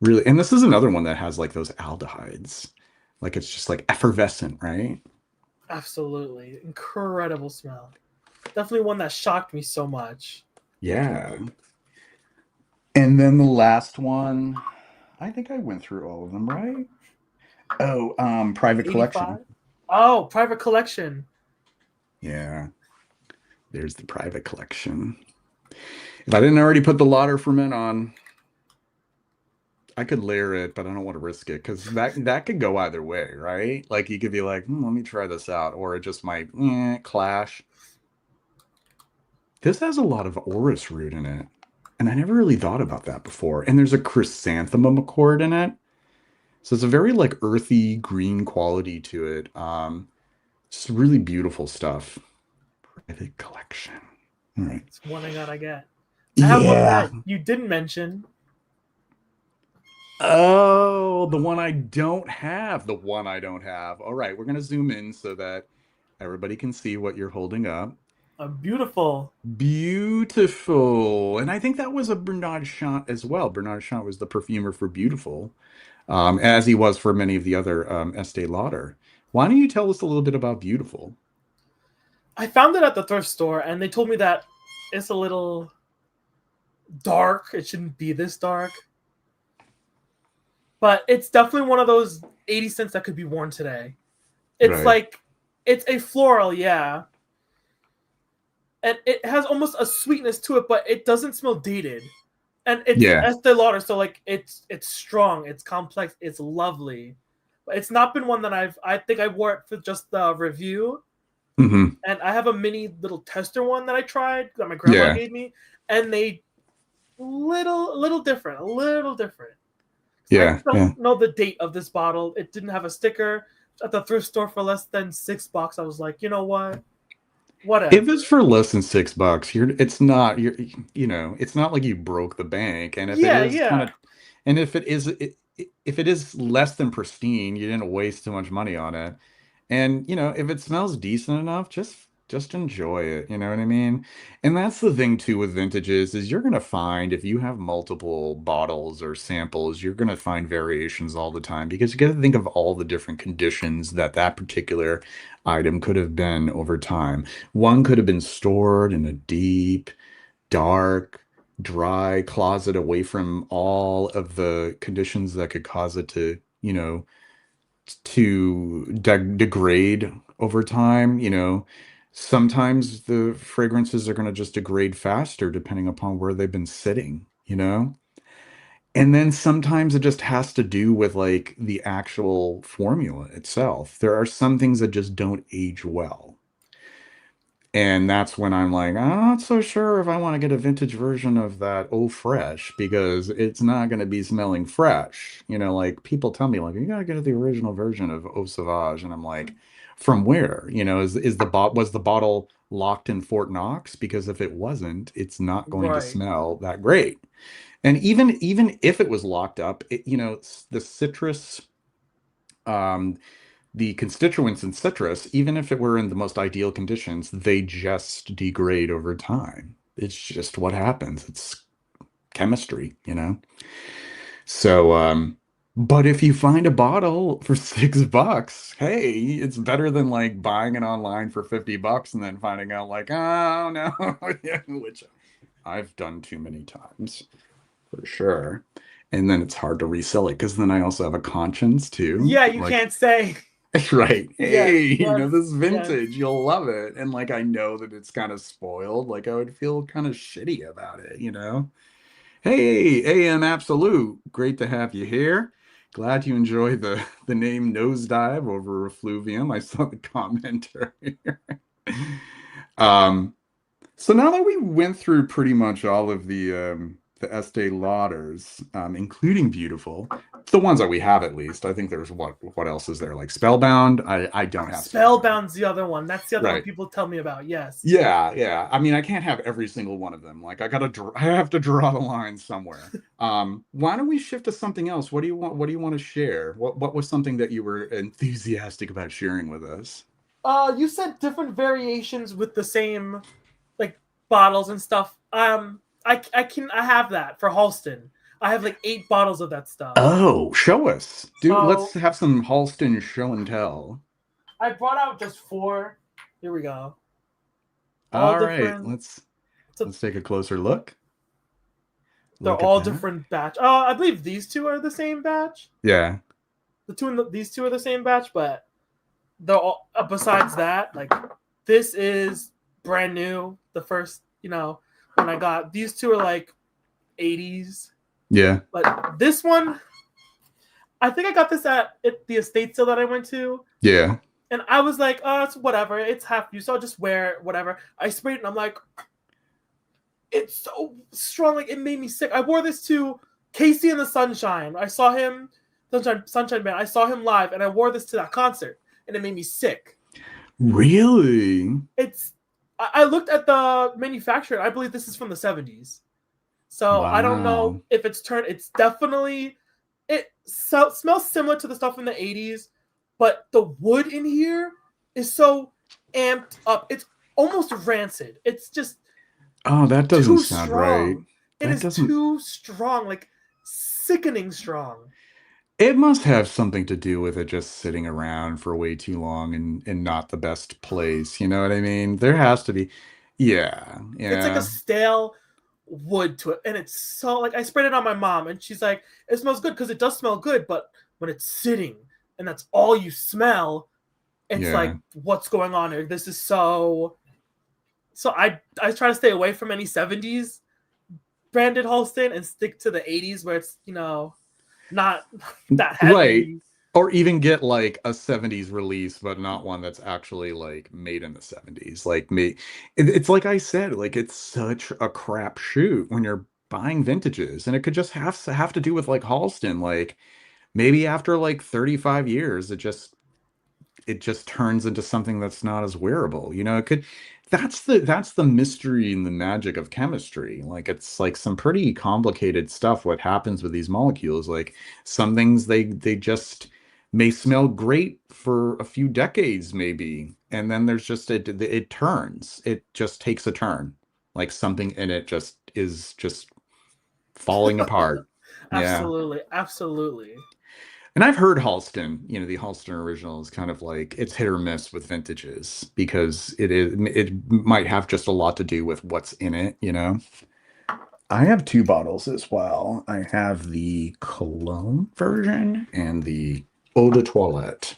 Really, and this is another one that has like those aldehydes. Like it's just like effervescent, right? Absolutely. Incredible smell. Definitely one that shocked me so much. Yeah. And then the last one, I think I went through all of them, right? Oh, private collection. 85? Oh, private collection. Yeah. There's the private collection. If I didn't already put the Lauder Ferment on, I could layer it, but I don't want to risk it because that could go either way, right? Like you could be like, let me try this out, or it just might clash. This has a lot of orris root in it, and I never really thought about that before. And there's a chrysanthemum accord in it, so it's a very like earthy green quality to it. Just really beautiful stuff. Private collection. All right. It's one I gotta get. I have one Yeah. that you didn't mention. Oh, the one I don't have. The one I don't have. All right, we're gonna zoom in so that everybody can see what you're holding up. A beautiful. Beautiful. And I think that was a Bernard Chant as well. Bernard Chant was the perfumer for Beautiful, as he was for many of the other Estee Lauder. Why don't you tell us a little bit about Beautiful? I found it at the thrift store, and they told me that it's a little dark. It shouldn't be this dark. But it's definitely one of those 80 cents that could be worn today. It's Right. like, it's a floral, yeah. And it has almost a sweetness to it, but it doesn't smell dated. and it's Yeah. Estee Lauder, so like it's strong, it's complex, it's lovely. But it's not been one that I think I wore it for just the review, Hmm. and I have a mini little tester one that I tried that my grandma Yeah. gave me, and they little different, a little different. So I Yeah. just Yeah. don't know the date of this bottle. It didn't have a sticker at the thrift store for less than $6. I was like, you know what? If Whatever. it's for less than $6, it's not, it's not like you broke the bank. And if it Yeah, is kind yeah. of, and if it is less than pristine, you didn't waste too much money on it. And, if it smells decent enough, just enjoy it. You know what I mean? And that's the thing too with vintages is you're gonna find if you have multiple bottles or samples, you're gonna find variations all the time because you got to think of all the different conditions that that particular item could have been over time. One could have been stored in a deep, dark, dry closet away from all of the conditions that could cause it to, to degrade over time. Sometimes the fragrances are going to just degrade faster depending upon where they've been sitting. And then sometimes it just has to do with like the actual formula itself. There are some things that just don't age well. And that's when I'm like, I'm not so sure if I want to get a vintage version of that Eau Fresh because it's not going to be smelling fresh. Like people tell me, like, you gotta get the original version of Eau Sauvage. And I'm like, from where? Was the bottle locked in Fort Knox? Because if it wasn't, it's not going to Right. smell that great. And even if it was locked up, the citrus, um, the constituents in citrus, even if it were in the most ideal conditions, they just degrade over time. It's just what happens. It's chemistry. So, but if you find a bottle for $6, hey, it's better than like buying it online for $50 and then finding out like, oh no, yeah, which I've done too many times for sure. And then it's hard to resell it because then I also have a conscience too. Yeah, you Like, can't say. right. Yes, Hey, yes, this yes. vintage, you'll love it. And like I know that it's kind of spoiled. Like I would feel kind of shitty about it. Hey, AM Absolute. Great to have you here. Glad you enjoyed the name Nosedive over Effluvium. I saw the comment earlier. Um, so now that we went through pretty much all of the Estee Lauders, including Beautiful, the ones that we have at least. I think there's what else is there? Like Spellbound. I don't have Spellbound. Spellbound's the other one. That's the other one Right. people tell me about. Yes. Yeah, yeah. I mean, I can't have every single one of them. Like I have to draw the line somewhere. Why don't we shift to something else? What do you want to share? What was something that you were enthusiastic about sharing with us? You said different variations with the same like bottles and stuff. I have that for Halston. I have like 8 bottles of that stuff. Oh, show us. Dude, let's So have some Halston show and tell. I brought out just 4. Here we go. All All right, different. So let's take a closer look. they're Look at all that. different batch. Oh, I believe these two are the same batch. Yeah. These two are the same batch, but they're all. Besides that, like this is brand new. The first, when I got these two are like 80s, Yeah. but this one, I think I got this at the estate sale that I went to, Yeah. and I was like, oh, it's whatever. It's half use, so I'll just wear it, whatever. I sprayed it, and I'm like, it's so strong, like it made me sick. I wore this to Casey and the Sunshine. I saw him, Sunshine Band. I saw him live, and I wore this to that concert, and it made me sick. Really? It's. I looked at the manufacturer. I believe this is from the 70s. So I don't know Wow. if it's turned. It's definitely. Smells similar to the stuff in the 80s, but the wood in here is so amped up. It's almost rancid. It's just Oh, that doesn't too sound right. strong. It That is doesn't. too strong, like sickening strong. It must have something to do with it just sitting around for way too long and not the best place. You know what I mean? There has to be. Yeah, It's like a yeah, stale wood to it, and it's so like I sprayed it on my mom, and she's like, "It smells good because it does smell good, but when it's sitting and that's all you smell, it's yeah. like what's going on here? This is so." So I try to stay away from any 70s branded Halston and stick to the 80s where it's, not that Right. heavy. Or even get like a 70s release, but not one that's actually like made in the 70s. Like it's like I said, like it's such a crap shoot when you're buying vintages. And it could just have to do with like Halston. Like maybe after like 35 years, it just turns into something that's not as wearable. It could that's the mystery and the magic of chemistry. Like it's like some pretty complicated stuff what happens with these molecules. Like some things they just may smell great for a few decades maybe, and then there's just it turns. It just takes a turn. Like something in it just is just falling apart. Yeah. Absolutely, absolutely. And I've heard Halston, the Halston original is kind of like it's hit or miss with vintages because it might have just a lot to do with what's in it. I have two bottles as well. I have the cologne version and the eau de toilette.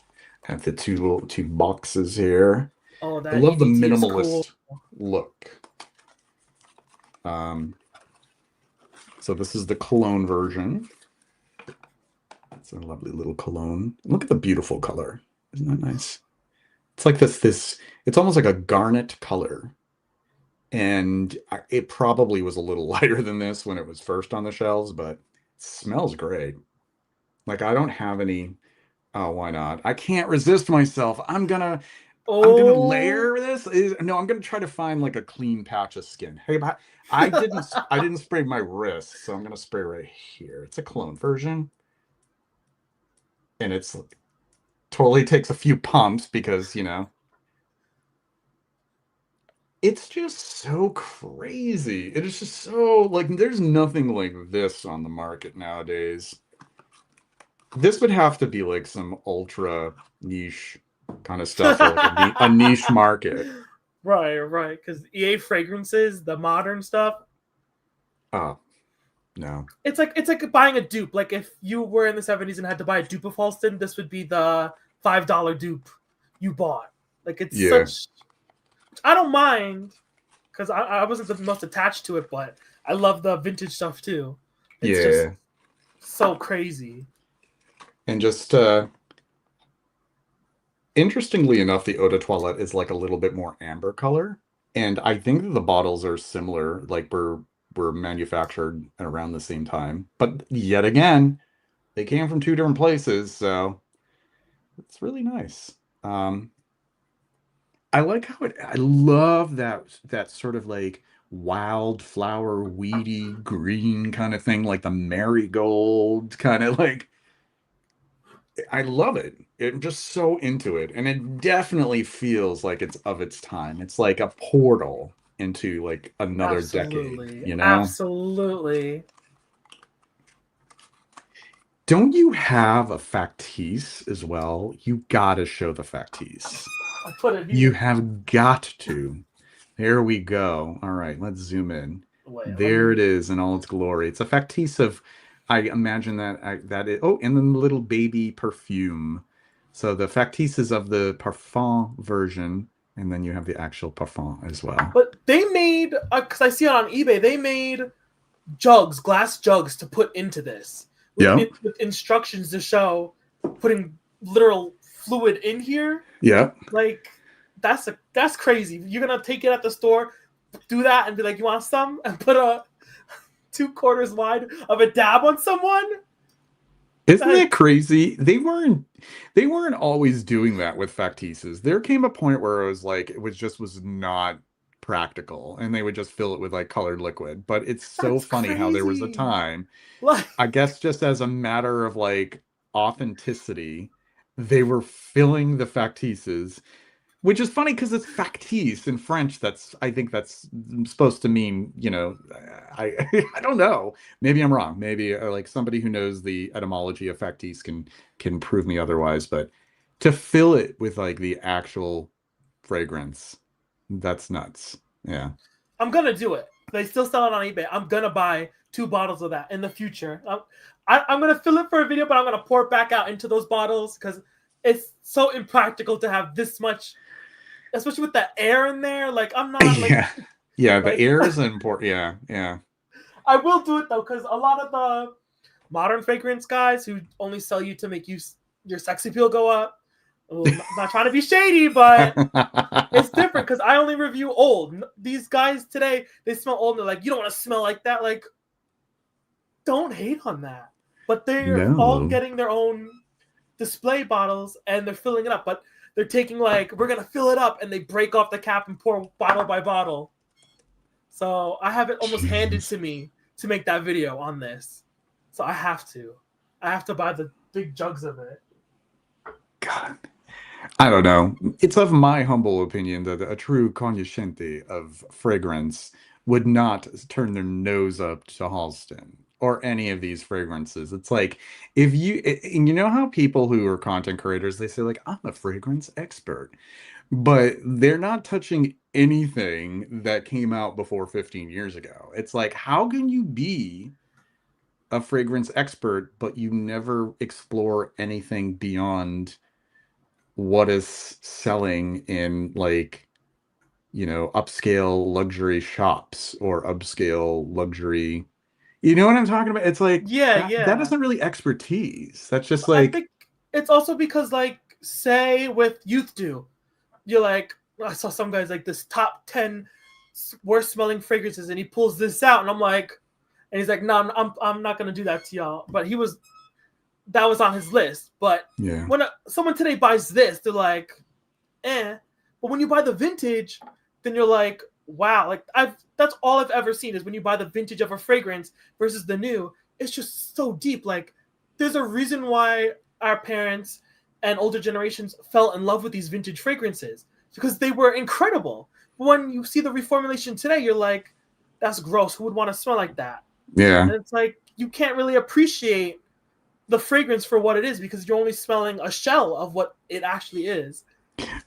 I have the two boxes here. Oh, I that love the EDT is cool. minimalist look. Um, so this is the cologne version. It's a lovely little cologne. Look at the beautiful color. Isn't that nice? It's like it's almost like a garnet color. And it probably was a little lighter than this when it was first on the shelves, but it smells great. Like I don't have any, oh, why not? I can't resist myself. I'm gonna Oh, layer this. No, I'm gonna try to find like a clean patch of skin. Hey, but I didn't spray my wrist, so I'm gonna spray right here. It's a cologne version, and it's totally takes a few pumps because it's just so crazy. It is just so like there's nothing like this on the market nowadays. This would have to be like some ultra niche kind of stuff for like a niche market. right. Because EA fragrances, the modern stuff, Oh, no. it's like buying a dupe. Like if you were in the 70s and had to buy a dupe of Halston, this would be the $5 dupe you bought. Like it's Yeah. such. I don't mind because I wasn't the most attached to it, but I love the vintage stuff too. It's just Yeah. so crazy. And just interestingly enough, the eau de toilette is like a little bit more amber color. And I think that the bottles are similar, like were manufactured around the same time. But yet again, they came from two different places, so it's really nice. Um, I like how I love that sort of like wildflower, weedy green kind of thing, like the marigold kind of like I love it. I'm just so into it. And it definitely feels like it's of its time. It's like a portal into like another decade, Absolutely, you know? absolutely. Don't you have a factice as well? You gotta show the factice. I put it You here. have got to. There we go. All right, let's zoom in. Wait, let There it me. is in all its glory. It's a factice of, I imagine that is, oh, and then the little baby perfume. So the factice is of the parfum version, and then you have the actual parfum as well. But they made because I see it on eBay. They made jugs, glass jugs, to put into this Yeah, with instructions to show putting literal fluid in here. yeah. Like that's crazy. You're gonna take it at the store, do that, and be like, "You want some?" and put a 2/4 wide of a dab on someone. Isn't That, that crazy? They weren't always doing that with factices. There came a point where it was like it was not practical and they would just fill it with like colored liquid. But it's so that's funny how there was a crazy. time, Like I guess just as a matter of like authenticity, they were filling the factices, which is funny because it's factice in French. I think that's supposed to mean, I I don't know. Maybe I'm wrong. Maybe like somebody who knows the etymology of factice can prove me otherwise. But to fill it with like the actual fragrance, that's nuts. Yeah. I'm gonna do it. They still sell it on eBay. I'm gonna buy 2 bottles of that in the future. I'm gonna fill it for a video, but I'm gonna pour it back out into those bottles because it's so impractical to have this much, especially with the air in there. Like I'm not like Yeah. Yeah, the like air is important. Yeah, yeah. I will do it though, because a lot of the modern fragrance guys who only sell you to make your sex appeal go up. Well, not trying to be shady, but it's different because I only review old. These guys today, they smell old and they're like, you don't want to smell like that. Like, don't hate on that. But they're all No. getting their own display bottles and they're filling it up. But they're taking like, we're going to fill it up, and they break off the cap and pour bottle by bottle. So I have it almost handed to me to make that video on this. So I have to. I have to buy the big jugs of it. God. I don't know. It's of my humble opinion that a true cognoscente of fragrance would not turn their nose up to Halston or any of these fragrances. It's like if you and you know how people who are content creators, they say like, I'm a fragrance expert, but they're not touching anything that came out before 15 years ago. It's like, how can you be a fragrance expert, but you never explore anything beyond what is selling in like, upscale luxury shops or upscale luxury, you know what I'm talking about? It's like Yeah, that yeah. isn't really expertise. That's just I like, think it's also because, like, say with Youth Do, you're like, I saw some guys like this top 10 worst smelling fragrances, and he pulls this out, and I'm like, and he's like, no, I'm not gonna do that to y'all. But that was on his list. But yeah. when someone today buys this, they're like, eh. But when you buy the vintage, then you're like, wow. Like that's all I've ever seen is when you buy the vintage of a fragrance versus the new. It's just so deep. Like there's a reason why our parents and older generations fell in love with these vintage fragrances because they were incredible. But when you see the reformulation today, you're like, that's gross. Who would want to smell like that? Yeah. And it's like you can't really appreciate the fragrance for what it is because you're only smelling a shell of what it actually is.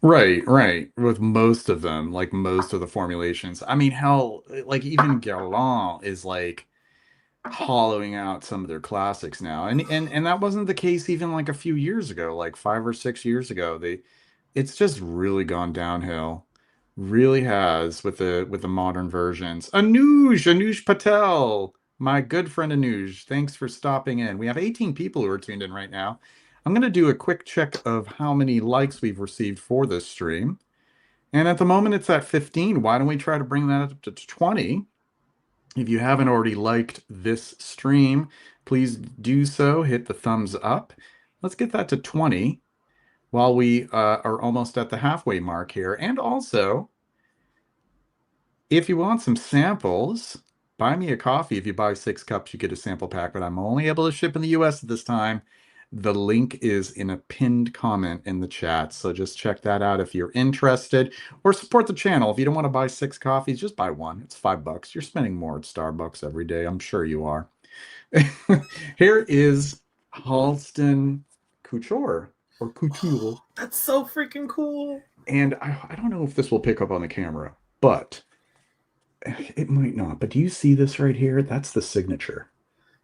Right, right. With most of them, like most of the formulations. I mean, hell, like even Guerlain is like hollowing out some of their classics now. And that wasn't the case even like a few years ago, like 5 or 6 years ago. It's just really gone downhill. Really has with the modern versions. Anuj Patel, my good friend Anuj. Thanks for stopping in. We have 18 people who are tuned in right now. I'm going to do a quick check of how many likes we've received for this stream. And at the moment it's at 15. Why don't we try to bring that up to 20? If you haven't already liked this stream, please do so. Hit the thumbs up. Let's get that to 20 while we are almost at the halfway mark here. And also, if you want some samples, buy me a coffee. If you buy 6 cups, you get a sample pack, but I'm only able to ship in the US at this time. The link is in a pinned comment in the chat, so just check that out if you're interested, or support the channel. If you don't want to buy 6 coffees, just buy one. It's $5. You're spending more at Starbucks every day. I'm sure you are. Here is Halston Couture or Couture. That's so freaking cool. And I don't know if this will pick up on the camera, but it might not. But do you see this right here? That's the signature.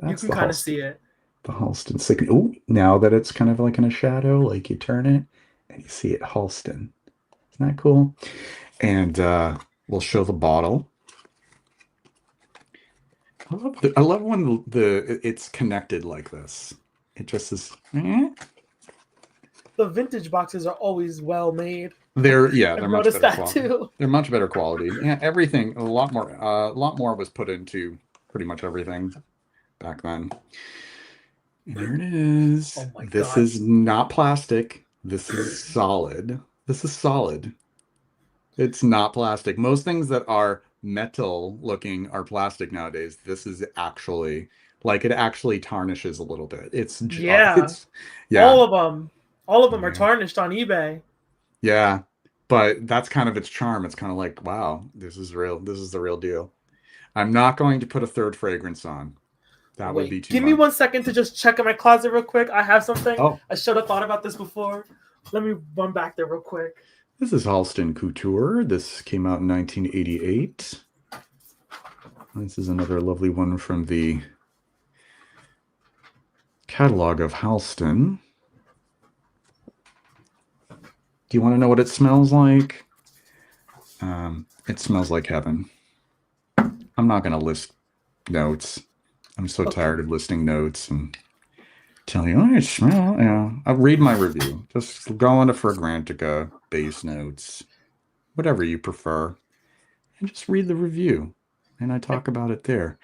You That's can the kind of Halston. see it. The Halston signature. Oh, now that it's kind of like in a shadow, like you turn it and you see it Halston. Isn't that cool? And we'll show the bottle. I love when it's connected like this. It just is. The vintage boxes are always well made. They're I've much noticed better that quality. too. They're much better quality. Yeah, everything a lot more was put into pretty much everything back then. And here it is. Oh my This god. is not plastic. This is solid. This is solid. It's not plastic. Most things that are metal looking are plastic nowadays. This is actually like it actually tarnishes a little bit. Yeah. It's yeah. All of them. All of them are Yeah. tarnished on eBay. Yeah. But that's kind of its charm. It's kind of like, wow, this is real. This is the real deal. I'm not going to put a third fragrance on. That would Wait, be too give me much. 1 second to just check in my closet real quick. I have something. Oh, I should have thought about this before. Let me run back there real quick. this is Halston Couture. This came out in 1988. This is another lovely one from the catalog of Halston. Do you want to know what it smells like? It smells like heaven. I'm not going to list notes. I'm so tired Okay, of listing notes and telling you, oh, I smell. I'll read my review. Just go on to Fragrantica, base notes, whatever you prefer, and just read the review. And I I talk about it there.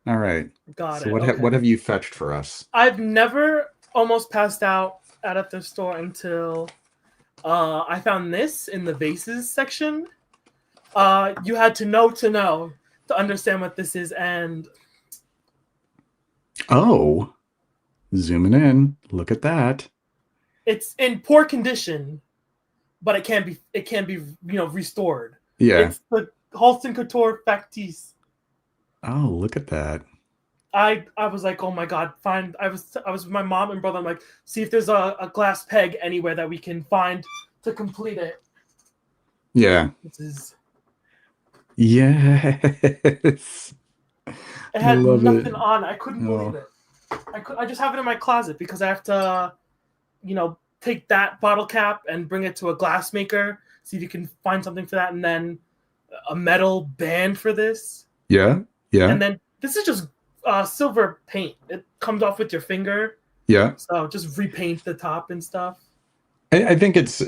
All right. got So it. what Okay, have you fetched for us? I've never almost passed out at the store until I found this in the vases section. You had to know to understand what this is, and Oh, zooming in. Look at that. it's in poor condition, but it can be restored. Yeah. It's the Halston Couture Factice. Oh, look at that. I was like, oh my god, find I was with my mom and brother. I'm like, see if there's a glass peg anywhere that we can find to complete it. Yeah. This is Yes. it I had love it. nothing on. I couldn't believe Oh, it. I just have it in my closet because I have to take that bottle cap and bring it to a glass maker, see if you can find something for that, and then a metal band for this. yeah. Yeah. And then this is just silver paint. It comes off with your finger, Yeah. so just repaint the top and stuff. I think it's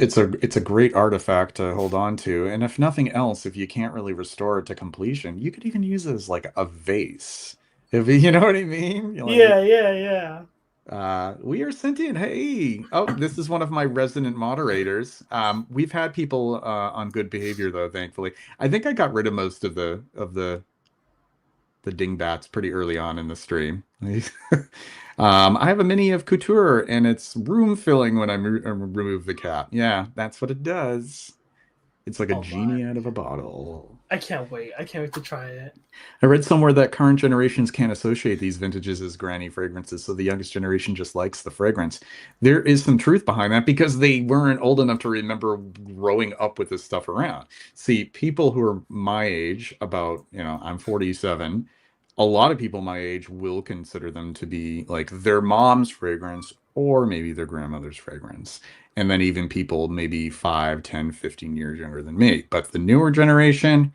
a great artifact to hold on to. And if nothing else, if you can't really restore it to completion, you could even use it as like a vase. If you know what I mean? You're like, Yeah. we are sentient. Hey. Oh, this is one of my resident moderators. We've had people on good behavior though, thankfully. I think I got rid of most of the dingbats pretty early on in the stream. I have a mini of Couture and it's room filling when I remove the cap. Yeah, that's what it does. It's like a Oh my! genie out of a bottle. I can't wait. I can't wait to try it. I read somewhere that current generations can't associate these vintages as granny fragrances, so the youngest generation just likes the fragrance. There is some truth behind that because they weren't old enough to remember growing up with this stuff around. See, people who are my age, about, I'm 47, a lot of people my age will consider them to be like their mom's fragrance or maybe their grandmother's fragrance. And then even people maybe 5, 10, 15 years younger than me. But the newer generation,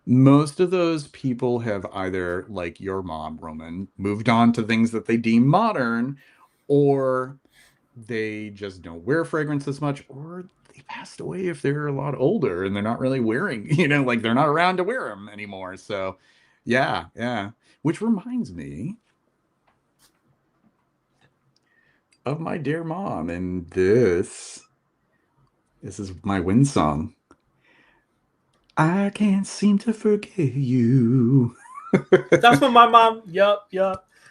most of those people have either, like your mom, Roman, moved on to things that they deem modern, or they just don't wear fragrance as much, or they passed away if they're a lot older and they're not really wearing, like they're not around to wear them anymore. So, yeah, yeah. Which reminds me of my dear mom, and this is my wind song. I can't seem to forget you. That's what my mom. Yup.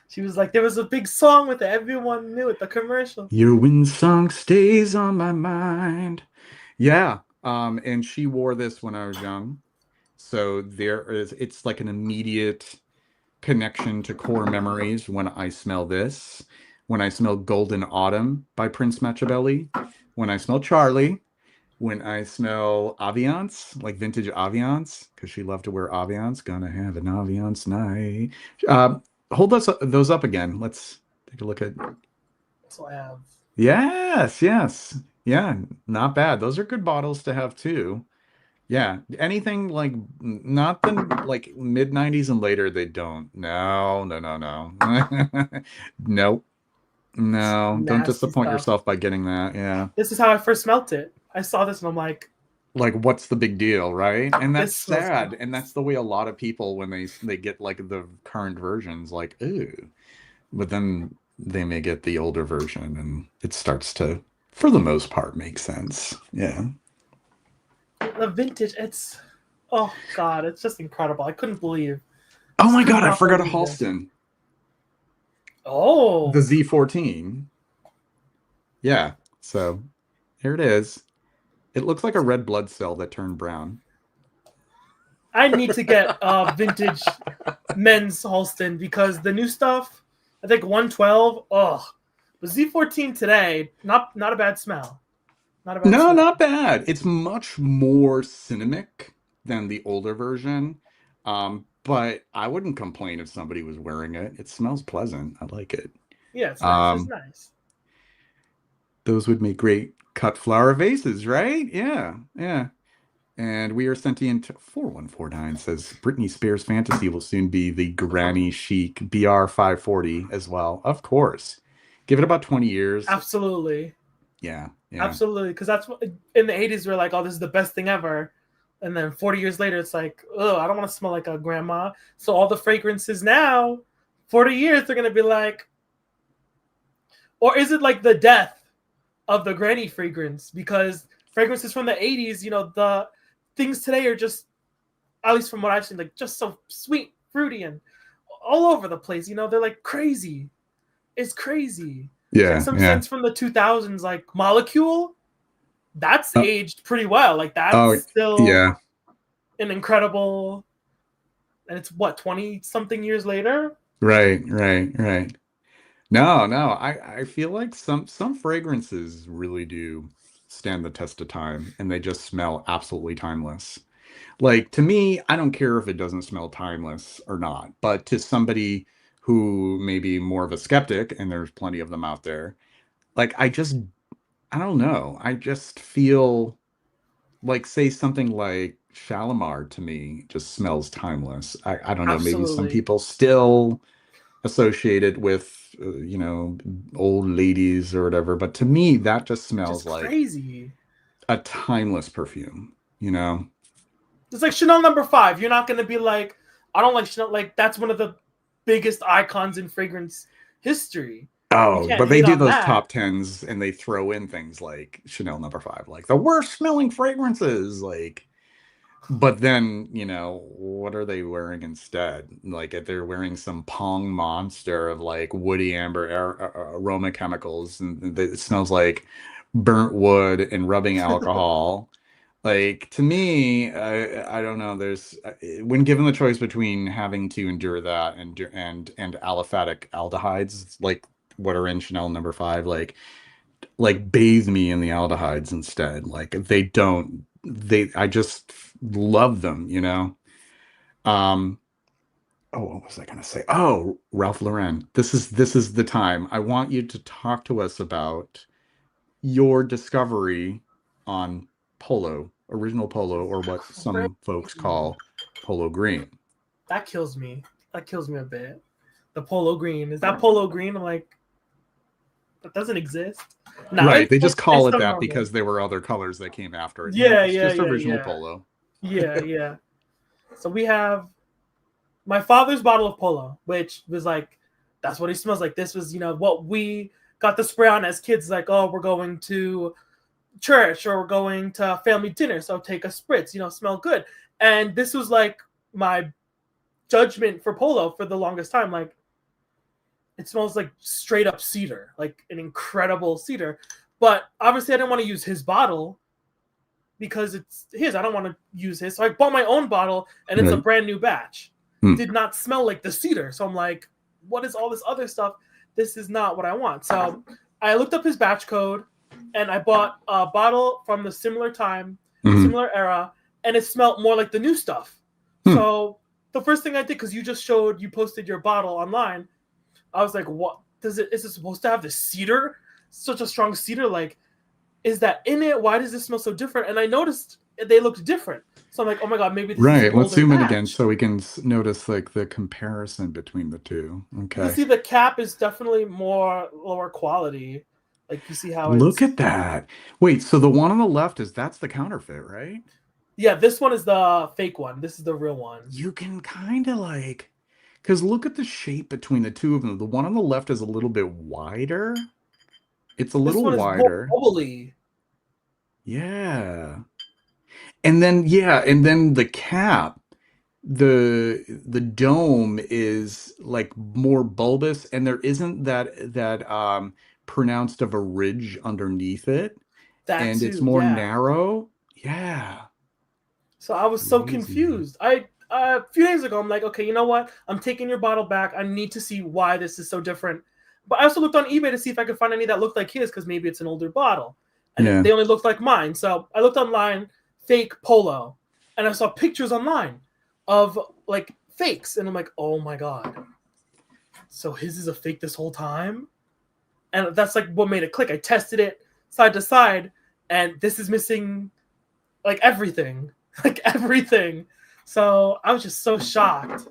She was like, there was a big song with it. Everyone knew it. The commercial. Your wind song stays on my mind. Yeah. And she wore this when I was young. So it's like an immediate connection to core memories when I smell this. When I smell Golden Autumn by Prince Machiavelli. When I smell Charlie. When I smell Aviance, like vintage Aviance, because she loved to wear Aviance. Gonna have an Aviance night. Uh, hold those up again. Let's take a look at. So I have. Yes, yes. Yeah, not bad. Those are good bottles to have too. Yeah, anything like not the like mid 90s and later they don't. No, no, no, no. Nope. No, don't Nasty disappoint stuff. yourself by getting that. Yeah. This is how I first smelt it. I saw this and I'm like, Like what's the big deal, right? And that's this smells sad. And gross. that's the way a lot of people when they get like the current versions like, ooh. But then they may get the older version and it starts to, for the most part, make sense. Yeah. The vintage, it's oh god, it's just incredible. I couldn't believe. Oh Just my could God, I not forgot a believe this. Halston. The Oh, Z14. Yeah. So here it is. It looks like a red blood cell that turned brown. I need to get vintage men's Halston because the new stuff, I think 112. Oh, the Z14 today, not a bad smell. Not a bad No, smell. not bad. It's much more cinemic than the older version. But I wouldn't complain if somebody was wearing it. It smells pleasant. I like it. Yeah, it's nice. It's Um, nice. those would make great cut flower vases, right? Yeah, yeah. And We Are Sentient 4149 says Britney Spears Fantasy will soon be the Granny Chic BR 540 as well. Of course. Give it about 20 years. Absolutely. Yeah, yeah. Absolutely. Because that's what in the 80s, we're like, oh, this is the best thing ever. And then 40 years later, it's like, oh, I don't want to smell like a grandma. So all the fragrances now, 40 years, they're going to be like, or is it like the death of the granny fragrance? Because fragrances from the 80s, the things today are just, at least from what I've seen, like just so sweet, fruity, and all over the place. They're like crazy. It's crazy. Like Yeah, some yeah. scents from the 2000s, like Molecule, that's Uh, aged pretty well. Like that's oh, still yeah. an incredible, and it's what, 20 something years later. Right, right, right. No, no. I feel like some fragrances really do stand the test of time and they just smell absolutely timeless. Like to me, I don't care if it doesn't smell timeless or not, but to somebody who may be more of a skeptic, and there's plenty of them out there, like I don't know. I just feel like say something like Shalimar to me just smells timeless. I don't know, maybe some Absolutely. people still associate it with old ladies or whatever, but to me that just Which is smells like crazy. a timeless perfume, you know? It's like Chanel number 5. You're not gonna be like, I don't like Chanel. Like that's one of the biggest icons in fragrance history. You Oh, can't but they hate do on those that. top tens and they throw in things like Chanel number five, like the worst smelling fragrances. Like, but then, what are they wearing instead? Like, if they're wearing some Pong monster of like woody amber aroma chemicals and it smells like burnt wood and rubbing alcohol. Like to me, I don't know. When given the choice between having to endure that and aliphatic aldehydes, like what are in Chanel number five, like bathe me in the aldehydes instead. Like they don't, I just love them. Um, oh, what was I gonna say? Oh, Ralph Lauren. This is the time. I want you to talk to us about your discovery on polo, original polo, or what some folks Crazy. call polo green. That kills me. That kills me a bit. The polo green, is that polo green? I'm like, that doesn't exist. No, Right. it's They just it's call it's it the that normal. because there were other colors that came after it. Yeah, It's yeah, just yeah, original yeah, polo. yeah, yeah. So we have my father's bottle of polo, which was like, that's what he smells like. This was, what we got the spray on as kids. Like, oh, we're going to church or we're going to family dinner, so take a spritz. Smell good. And this was like my judgment for polo for the longest time. Like, it smells like straight up cedar, like an incredible cedar. But obviously, I didn't want to use his bottle because it's his. I don't want to use his. So I bought my own bottle and it's a Right. brand new batch. Hmm. Did not smell like the cedar. So I'm like, what is all this other stuff? This is not what I want. So I looked up his batch code and I bought a bottle from the similar time, Mhm. similar era, and it smelled more like the new stuff. Hmm. So the first thing I did, because you posted your bottle online, I was like, what is it supposed to have the cedar? Such a strong cedar, like, is that in it? Why does this smell so different? And I noticed they looked different. So I'm like, oh my god, maybe this is an Right. Let's older zoom in again batch. so we can notice like the comparison between the two. You can Okay. see the cap is definitely more lower quality. Like you see how Look it's, at that. Wait, so the one on the left that's the counterfeit, right? yeah, this one is the fake one. This is the real one. You can kind of like, because look at the shape between the two of them. The one on the left is a little bit wider. It's a This little one is more wider. bubbly. Yeah. And then the cap, the dome is like more bulbous and there isn't that pronounced of a ridge underneath it That and it's too, more yeah. narrow. Yeah. So I was so Crazy. confused. A few days ago, I'm like, okay, you know what? I'm taking your bottle back. I need to see why this is so different. But I also looked on eBay to see if I could find any that looked like his, because maybe it's an older bottle, and Yeah. they only looked like mine. So I looked online, fake polo, and I saw pictures online of like fakes, and I'm like, oh my god. So his is a fake this whole time, and that's like what made it click. I tested it side to side, and this is missing like everything. like everything. So I was just so shocked.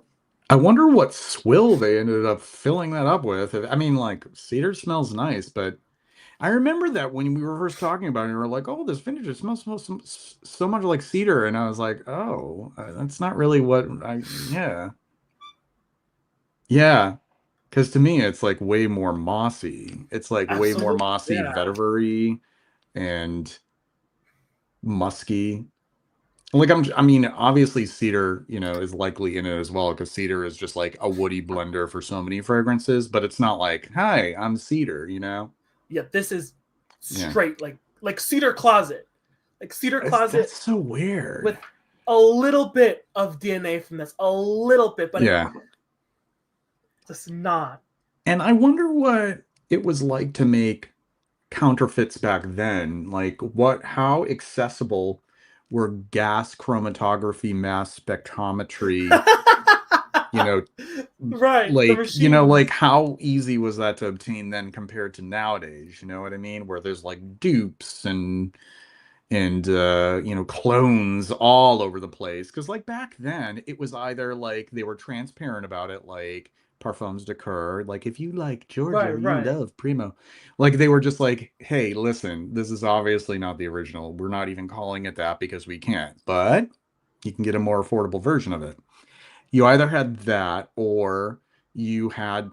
I wonder what swill they ended up filling that up with. I mean, like cedar smells nice, but I remember that when we were first talking about it, we were like, "Oh, this vintage it smells so much like cedar," and I was like, "Oh, that's not really what I." Yeah, yeah, because to me, it's like way more mossy. It's like way more Absolutely, mossy, yeah, vetiver-y and musky. Like I mean, obviously cedar, is likely in it as well because cedar is just like a woody blender for so many fragrances, but it's not like, "Hi, I'm cedar." yeah. This is Yeah. straight like cedar closet, like cedar That's closet so weird. with a little bit of DNA from this, a little bit, but it Yeah. just not. And I wonder what it was like to make counterfeits back then. Like how accessible were gas chromatography, mass spectrometry, you know, Right, the like machines. how easy was that to obtain then compared to nowadays? You know what I mean? Where there's like dupes and clones all over the place because like back then it was either like they were transparent about it like parfums de coeur, like if you like Right, Giorgio you right. love Primo, like they were just like, "Hey, listen, this is obviously not the original, we're not even calling it that because we can't, but you can get a more affordable version of it." You either had that or you had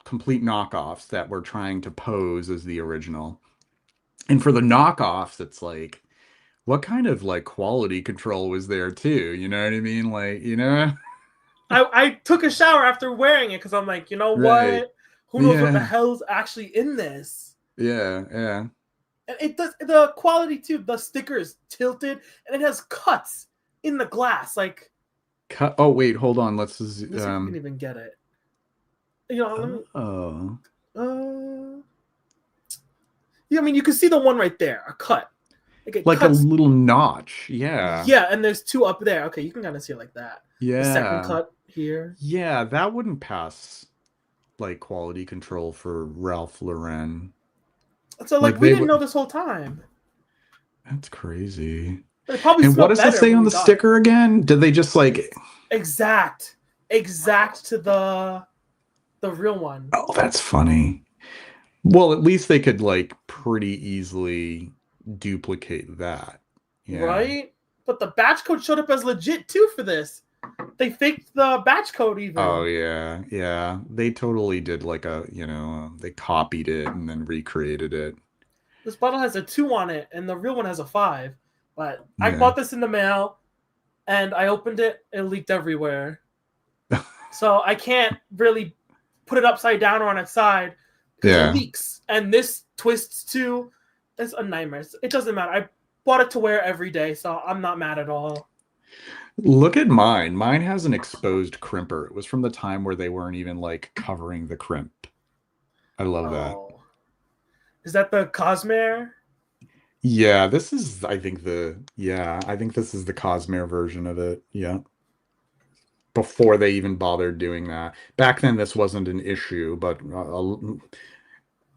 complete knockoffs that were trying to pose as the original, and for the knockoffs it's like, what kind of like quality control was there too? You know what I mean? Like, I took a shower after wearing it because I'm like, you know right. what? Who knows what the Yeah. hell's actually in this? Yeah. Yeah. And it does the quality too. The sticker is tilted and it has cuts in the glass. Like, Cut. Oh, wait, hold on. let's see if we can even get it. You know, let me. Oh, Uh, yeah, I mean, you can see the one right there, a cut. Like it like a cuts. little notch. Yeah. Yeah, and there's two up there. Okay, you can kind of see it like that. The second Yeah. cut here. Yeah. That wouldn't pass like quality control for Ralph Lauren. So like Like we they didn't know would. this whole time. That's crazy. It probably And what smelled does it better say when on we the got it. sticker again? Did they just like, Exact, exact to the real one, oh, that's funny. Well, at least they could like pretty easily duplicate that. Yeah. right? But the batch code showed up as legit too for this. They faked the batch code Oh even. yeah. Yeah. They totally did like they copied it and then recreated it. This bottle has a 2 on it, and the real one has a 5. But I Yeah. bought this in the mail, and I opened it. It leaked everywhere, so I can't really put it upside down or on its side because it Yeah. leaks. And this twists too. It's a nightmare. It doesn't matter. I bought it to wear every day, so I'm not mad at all. Look at mine. Mine has an exposed crimper. It was from the time where they weren't even like covering the crimp. I love that. Oh, is that the Cosmere? Yeah, I think this is the Cosmere version of it. Yeah. Before they even bothered doing that. Back then, this wasn't an issue, but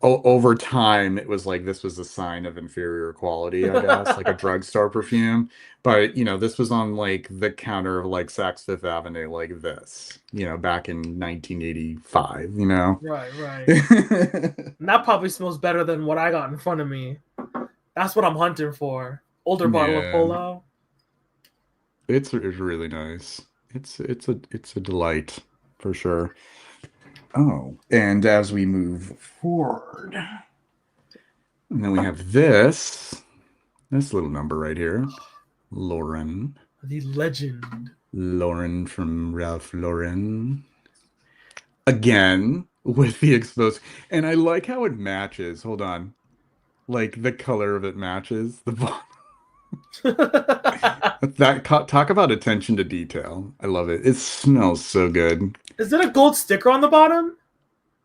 over time, it was like this was a sign of inferior quality, I guess, like a drugstore perfume. But this was on like the counter of like Saks Fifth Avenue, like this, back in 1985. Right, right. And that probably smells better than what I got in front of me. That's what I'm hunting for. Older bottle of Yeah, Polo. it's really nice. It's a delight for sure. Oh, and as we move forward, and then we have this little number right here. Lauren. The legend. Lauren from Ralph Lauren. Again, with the exposed. And I like how it matches. Hold on. Like the color of it matches the bottom. Talk about attention to detail. I love it. It smells so good. Is it a gold sticker on the bottom?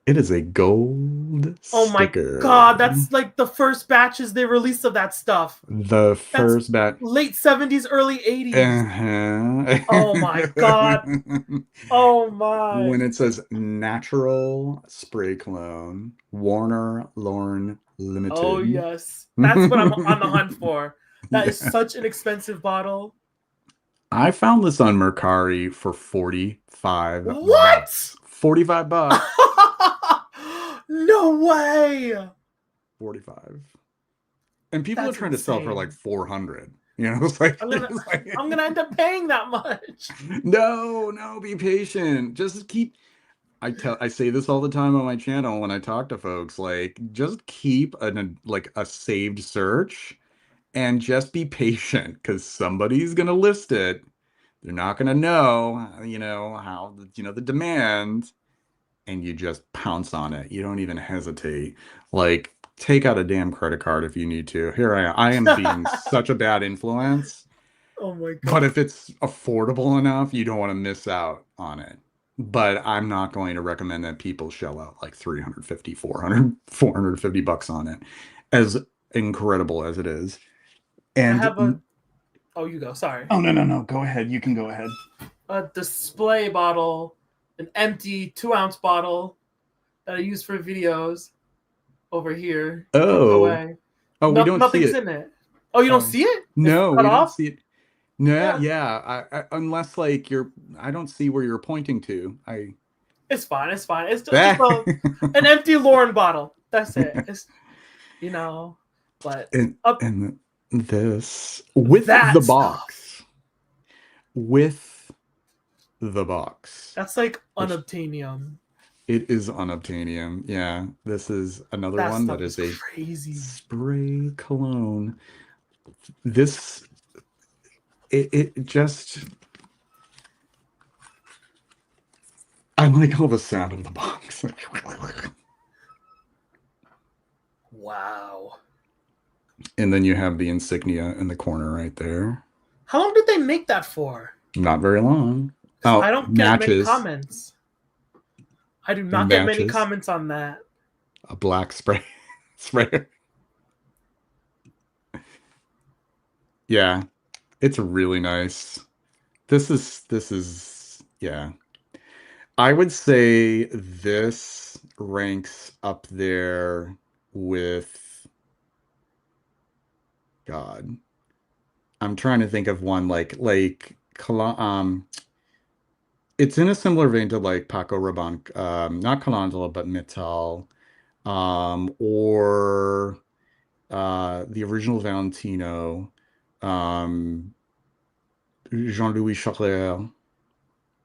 It is a gold Oh my god, sticker. that's like the first batches they released of that stuff. The That's first bat. late 70s, early 80s. Uh-huh. Oh my god. Oh my. When it says natural spray cologne, Warner Lorne Oh Limited. yes. That's what I'm on the hunt for. That is Yeah. such an expensive bottle. I found this on Mercari for 45 What? bucks. 45 bucks. No way. 45. And people are That's trying to sell for like insane. 400. You know, it's like, I'm gonna it's like I'm gonna end up paying that much. no, be patient. Just keep I say this all the time on my channel when I talk to folks, like just keep a saved search and just be patient because somebody's gonna list it. They're not gonna know, how the demand, and you just pounce on it. You don't even hesitate. Like, take out a damn credit card if you need to. Here I am. I am being such a bad influence. Oh my But god. if it's affordable enough, you don't want to miss out on it. But I'm not going to recommend that people shell out like 350, 400, 450 bucks on it, as incredible as it is. I have a And oh you go, sorry. oh, no, no, no. Go ahead. You can go ahead. A display bottle, an empty 2-ounce bottle that I use for videos over here, tucked Oh, away. oh, we don't see Nothing's it. in it. Oh, you don't Oh, see it? It's no, cut we don't off? see it. No, Yeah, yeah. Unless like I don't see where you're pointing to. it's fine. It's fine. It's just That. an empty Lauren bottle. That's it. It's you know, but and up and this with the that stuff. box. With the box. That's like Which unobtainium. it is unobtainium. Yeah, this is another That one that stuff is is a crazy. spray cologne. This it just I like all the sound of the box. Wow. And then you have the insignia in the corner right there. How long did they make that for? Not very long. 'Cause I Oh, don't get many matches. comments. I do It not get many matches. comments on that. A black spray sprayer. Yeah, it's really nice. This is yeah. I would say this ranks up there with God. I'm trying to think of one it's in a similar vein to like Paco Rabanne, not Calandula, but Metal, or the original Valentino, um, Jean-Louis Charrier.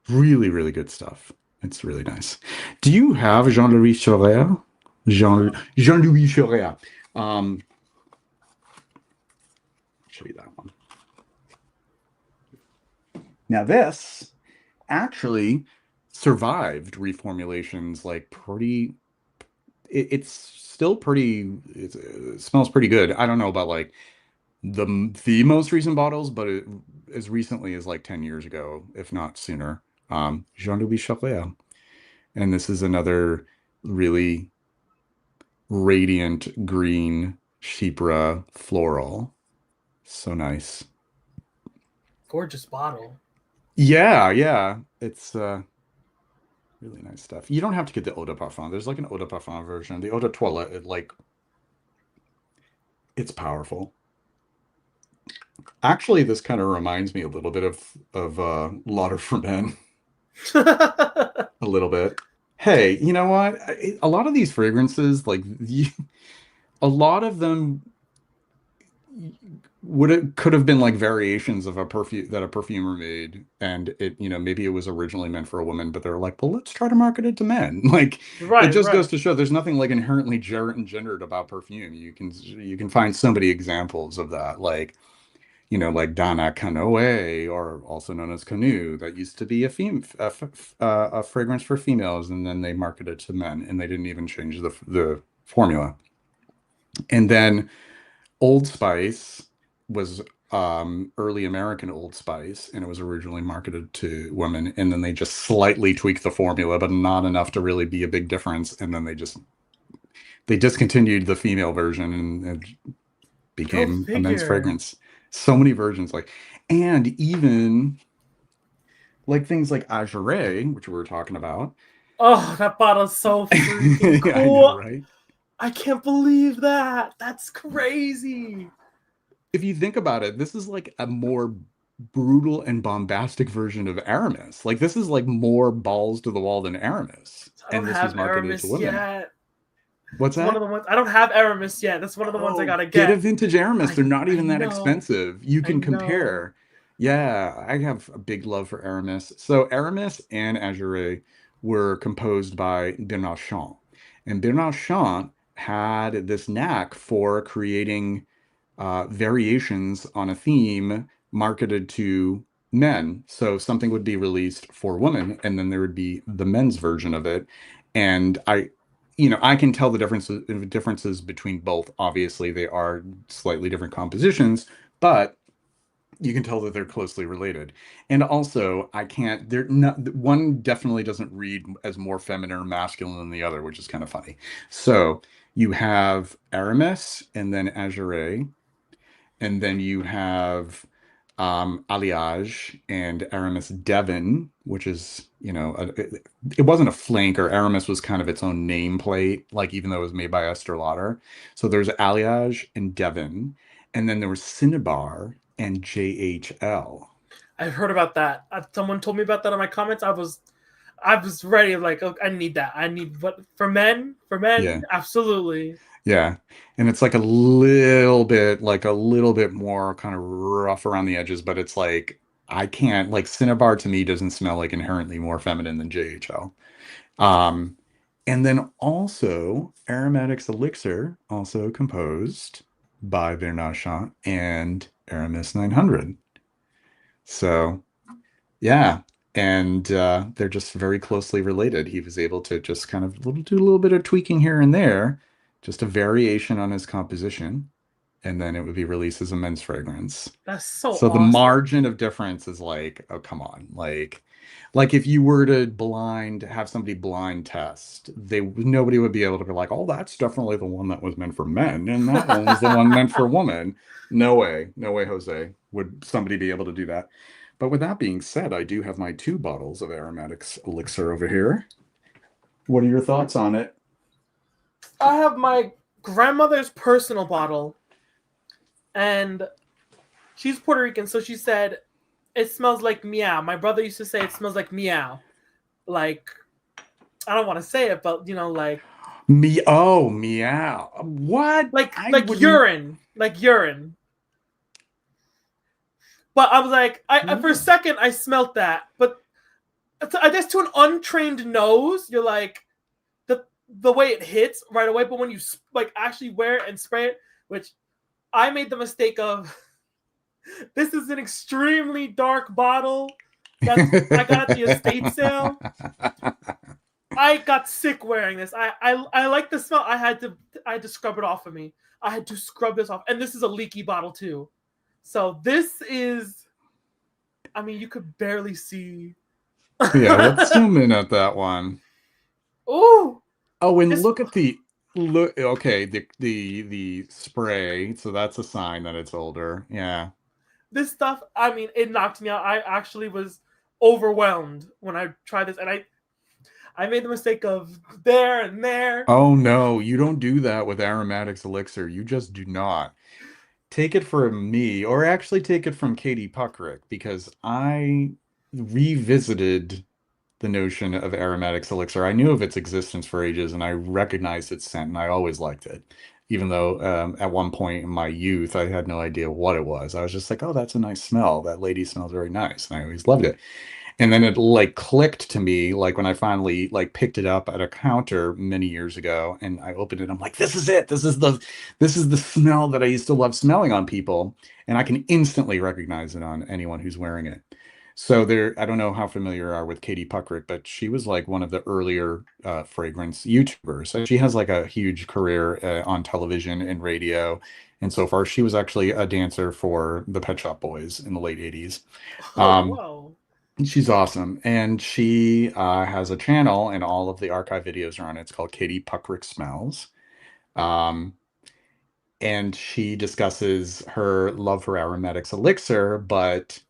Really, really good stuff. It's really nice. Do you have Jean-Louis Charrier? Jean-Louis Charrier. I'll show you that one. Now this actually survived reformulations like pretty it's still pretty it smells pretty good. I don't know about like the most recent bottles, but as recently as like 10 years ago, if not sooner. Jean-Louis Charrier. And this is another really radiant green Chypre floral. So nice. Gorgeous bottle. Yeah, yeah. It's really nice stuff. You don't have to get the eau de parfum. There's like an eau de parfum version. The eau de toilette, it's powerful. Actually, this kind of reminds me a little bit of Lauder for Men. A little bit. Hey, you know what? A lot of these fragrances, a lot of them could have been like variations of a perfume that a perfumer made, and maybe it was originally meant for a woman, but they're like, well, let's try to market it to men. Like, it Right, just goes right. to show there's nothing like inherently gendered about perfume. You can find so many examples of that, like Donna Canoe, or also known as Canoe, that used to be a fragrance for females, and then they marketed it to men, and they didn't even change the formula. And then Old Spice was early American Old Spice, and it was originally marketed to women, and then they just slightly tweaked the formula, but not enough to really be a big difference. And then they discontinued the female version, and it Go became a men's figure. fragrance. So many versions, and even like things like Agere, which we were talking about. Oh, that bottle's so freaking I know, cool. right? I can't believe that. That's crazy. If you think about it, this is like a more brutal and bombastic version of Aramis. Like this is like more balls to the wall than Aramis. I don't And this was have marketed to Aramis women. yet. What's It's one of that? the ones I don't have Aramis yet. That's one of the ones I Oh, gotta get a get. vintage Aramis. They're not I even that know. expensive. You I can know. compare. Yeah, I have a big love for Aramis. So Aramis and Azure were composed by Bernard. And Bernard had this knack for creating variations on a theme marketed to men. So something would be released for women, and then there would be the men's version of it. And I can tell the differences between both. Obviously, they are slightly different compositions, but you can tell that they're closely related. And also, I can't, they're not, one definitely doesn't read as more feminine or masculine than the other, which is kind of funny. So you have Aramis and then Azure, and then you have Alliage and Aramis Devon, which is, it wasn't a flank, or Aramis was kind of its own nameplate, like even though it was made by Esther Lauder. So there's Alliage and Devon, and then there was Cinnabar and JHL. I've heard about that. Someone told me about that in my comments. I was ready. Like, oh, I need that. I need what for men. For men, Yeah. absolutely. Yeah. And it's like a little bit more kind of rough around the edges, but it's like I can't like Cinnabar to me doesn't smell like inherently more feminine than JHL. Um, and then also Aromatics Elixir, also composed by Vernachat and Aramis 900. So yeah. And they're just very closely related. He was able to just kind of do a little bit of tweaking here and there, just a variation on his composition, and then it would be released as a men's fragrance. That's so So the awesome. margin of difference is like, oh, come on. Like if you were to have somebody blind test, nobody would be able to be like, oh, that's definitely the one that was meant for men, and that one was the one meant for women. No way. No way, Jose, would somebody be able to do that. But with that being said, I do have my two bottles of aromatics elixir over here. What are your thoughts on it? I have my grandmother's personal bottle, and she's Puerto Rican, so she said it smells like meow. My brother used to say it smells like meow. Like, I don't want to say it, but like Meow. What? like I like wouldn't. urine, like urine. But I was like, for a Cool. second I smelt that, but I guess to an untrained nose, you're like the way it hits right away. But when you like actually wear it and spray it, which I made the mistake of, this is an extremely dark bottle. I got at the estate sale. I got sick wearing this. I like the smell. I had to scrub it off of me. I had to scrub this off, and this is a leaky bottle too. So this is, I mean, you could barely see. Yeah, let's zoom in at that one. Ooh, Oh, and this look at the look. Okay, the spray. So that's a sign that it's older. Yeah. this stuff. I mean, it knocked me out. I actually was overwhelmed when I tried this, and I made the mistake of there and there. Oh no, you don't do that with aromatics elixir. You just do not. Take it from me, or actually take it from Katie Puckrick, because I revisited the notion of aromatics elixir. I knew of its existence for ages, and I recognized its scent, and I always liked it. Even though at one point in my youth, I had no idea what it was. I was just like, oh, that's a nice smell. That lady smells very nice. And I always loved it. And then it like clicked to me, like when I finally like picked it up at a counter many years ago and I opened it, I'm like, this is it. This is the smell that I used to love smelling on people. And I can instantly recognize it on anyone who's wearing it. So I don't know how familiar you are with Katie Puckrick, but she was like one of the earlier fragrance YouTubers. And she has like a huge career on television and radio and so far. She was actually a dancer for the Pet Shop Boys in the late 80s. Oh Um, whoa! She's awesome. And she has a channel, and all of the archive videos are on it. It's called Katie Puckrick Smells. Um, and she discusses her love for aromatics elixir, but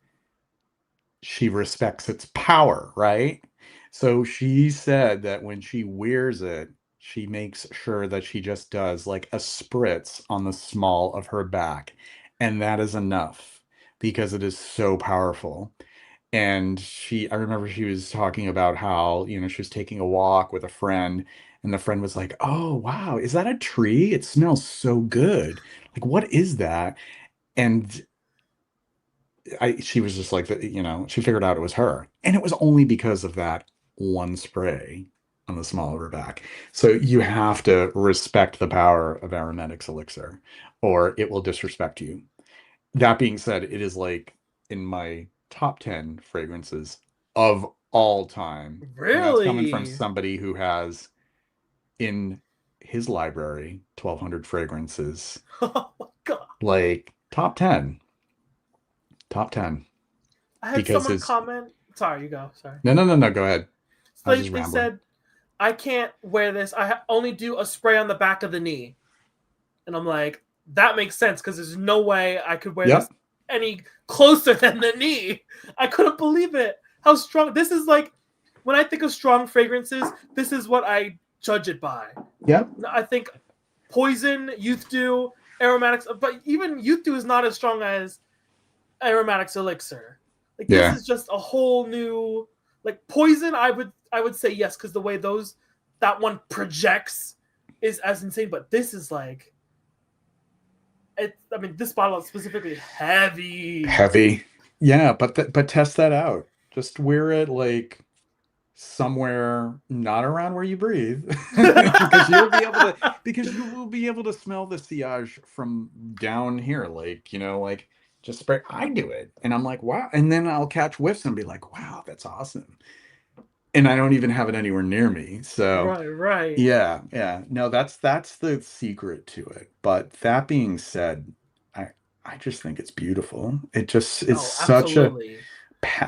she respects its power, right? So she said that when she wears it, she makes sure that she just does like a spritz on the small of her back, and that is enough because it is so powerful. And I remember she was talking about how, she was taking a walk with a friend, and the friend was like, "Oh, wow, is that a tree? It smells so good. Like, what is that?" And she was just like, she figured out it was her. And it was only because of that one spray on the small of her back. So you have to respect the power of Aromatics Elixir, or it will disrespect you. That being said, it is like in my top 10 fragrances of all time. And that's coming from Really? somebody who has in his library 1,200 fragrances, Oh my god. like top 10, top 10, I had because someone his, comment. Sorry, you go. Sorry. no, no, no, no, go ahead. So I was just they rambling. said I can't wear this. Only do a spray on the back of the knee, and I'm like, that makes sense because there's no way I could wear this Yep, any closer than the knee. I couldn't believe it. How strong this is! Like when I think of strong fragrances, this is what I judge it by. yep, I think Poison, Youth Dew, Aromatics, but even Youth Dew is not as strong as Aromatics Elixir. Like this yeah. is just a whole new like Poison. I would say yes because the way that one projects is as insane. But this is like I mean, this bottle is specifically heavy. Heavy. Yeah, but test that out. Just wear it like somewhere not around where you breathe, because you will be able to smell the sillage from down here, like, like just spray. I do it, and I'm like, wow, and then I'll catch whiffs and be like, wow, that's awesome, and I don't even have it anywhere near me. So Right, right. yeah, yeah, no, that's the secret to it. But that being said, I I just think it's beautiful. It's Oh, such a absolutely.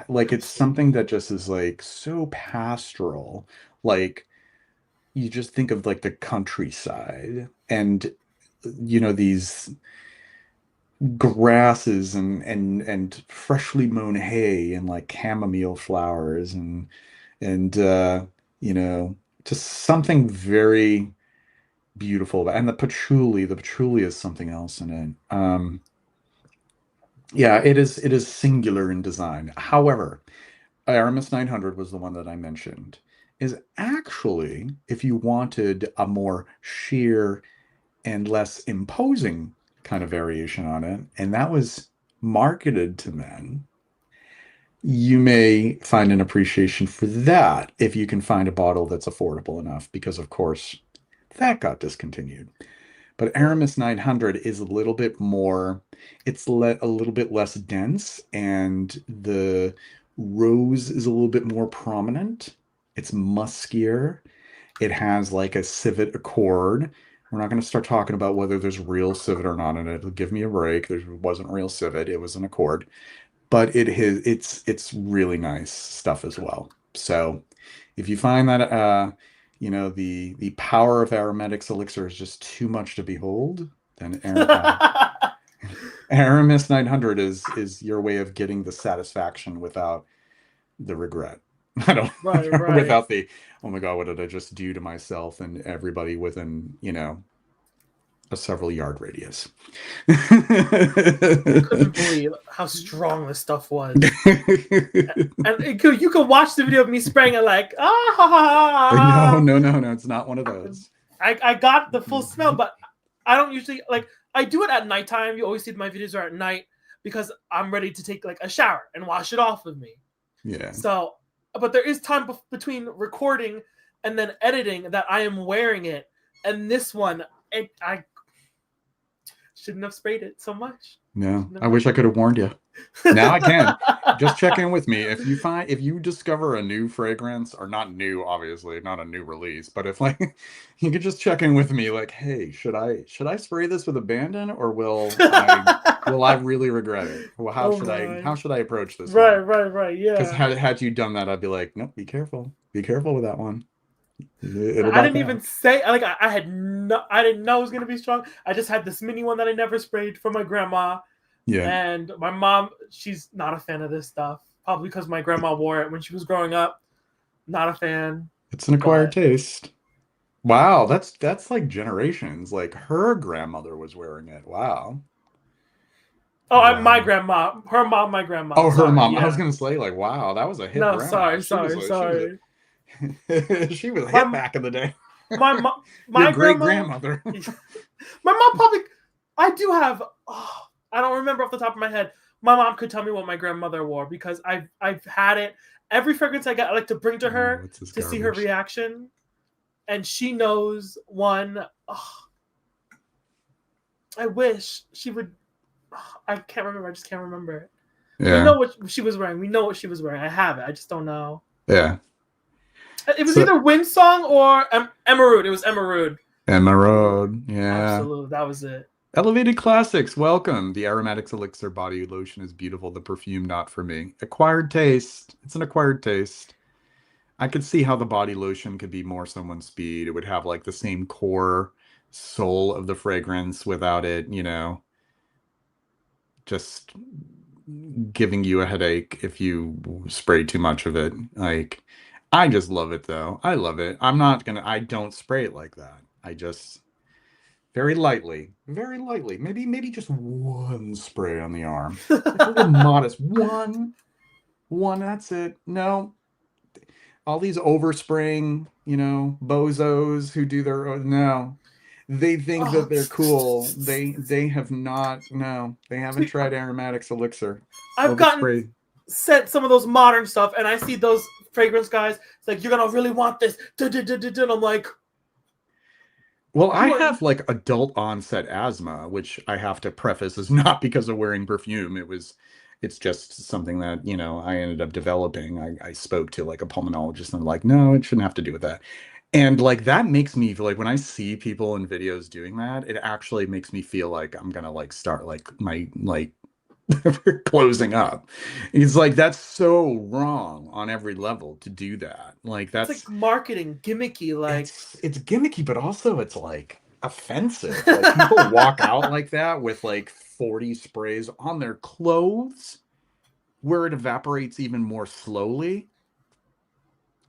like, it's something Absolutely. that just is like so pastoral. Like, you just think of like the countryside, and these grasses and freshly mown hay and like chamomile flowers, and you know just something very beautiful. And the patchouli is something else in it. Yeah, it is singular in design. However, Aramis 900 was the one that I mentioned, is actually, if you wanted a more sheer and less imposing kind of variation on it, and that was marketed to men, you may find an appreciation for that if you can find a bottle that's affordable enough, because of course that got discontinued. But Right. Aramis 900 is a little bit more, a little bit less dense, and the rose is a little bit more prominent. It's muskier. It has like a civet accord. We're not going to start talking about whether there's real civet or not in it. Give me a break. There wasn't real civet. It was an accord. But it's really nice stuff as well. So if you find that the power of aromatics elixir is just too much to behold, then Aramis 900 is your way of getting the satisfaction without the regret. I don't Right, right. without the, oh my God, what did I just do to myself and everybody within, a several yard radius. I couldn't believe how strong this stuff was. And you could watch the video of me spraying it like, No, ah. no, no, no, it's not one of those. I got the full smell, but I don't usually like. I do it at nighttime. You always see my videos are at night because I'm ready to take like a shower and wash it off of me. Yeah. So, but there is time between recording and then editing that I am wearing it. And this one, I shouldn't have sprayed it so much. No, Shouldn't I have wish I could have warned you. Now I can. Just done check in with me. If you discover a new fragrance, or not new, obviously, not a new release, but if like you could just check in with me, like, hey, should I spray this with abandon, or will I really regret it? Well, how Oh should I my. how should I approach this Right, one? right, right. Because Yeah. had you done that, I'd be like, nope, be careful with that one. It'll I back didn't even out. say like I had no I didn't know it was gonna be strong. I just had this mini one that I never sprayed for my grandma, Yeah, and my mom, she's not a fan of this stuff. Probably because my grandma wore it when she was growing up. Not a fan, it's an acquired but taste. Wow, that's like generations. Like her grandmother was wearing it. Wow. Oh, my Wow. grandma, her mom, my grandma. Oh, her Sorry, mom. I was yeah. gonna say, like, wow, that was a hip No, grandma. sorry, She was sorry, a she was sorry. a she was hip My back in the day. Your my great grandma. grandmother. My mom probably. I do have. Oh, I don't remember off the top of my head. My mom could tell me what my grandmother wore because I've had it. Every fragrance I get, I like to bring to Oh, her what's this to see her garbage? reaction, and she knows one. Oh, I wish she would. Oh, I can't remember. I just can't remember it. We Yeah, know what she was wearing. We know what she was wearing. I have it. I just don't know. yeah. It was So either Windsong or Emerald. It was Emerald. Emma Emerald. Road, yeah. Absolutely. That was it. Elevated Classics, welcome. The Aromatics Elixir body lotion is beautiful. The perfume, not for me. Acquired taste. It's an acquired taste. I could see how the body lotion could be more someone's speed. It would have like the same core soul of the fragrance without it, just giving you a headache if you spray too much of it. Like, I just love it though. I love it. I don't spray it like that. I just very lightly. Maybe just one spray on the arm. Like a little modest one, that's it. No, all these overspraying, bozos who do their own, no. They think Oh, that they're cool. They have not, no, they haven't tried aromatics elixir. I've gotten Overspray. sent some of those modern stuff, and I see those fragrance guys. It's like, you're gonna really want this. And I'm like, Well, I who are have you? like adult onset asthma, which I have to preface is not because of wearing perfume. It's just something that, I ended up developing. I spoke to like a pulmonologist and they're like, no, it shouldn't have to do with that. And like that makes me feel like when I see people in videos doing that, it actually makes me feel like I'm gonna like start like my like closing up. He's like, that's so wrong on every level to do that. Like It's like that's marketing gimmicky. Like, it's gimmicky, but also it's like offensive. Like people walk out like that with like 40 sprays on their clothes where it evaporates even more slowly.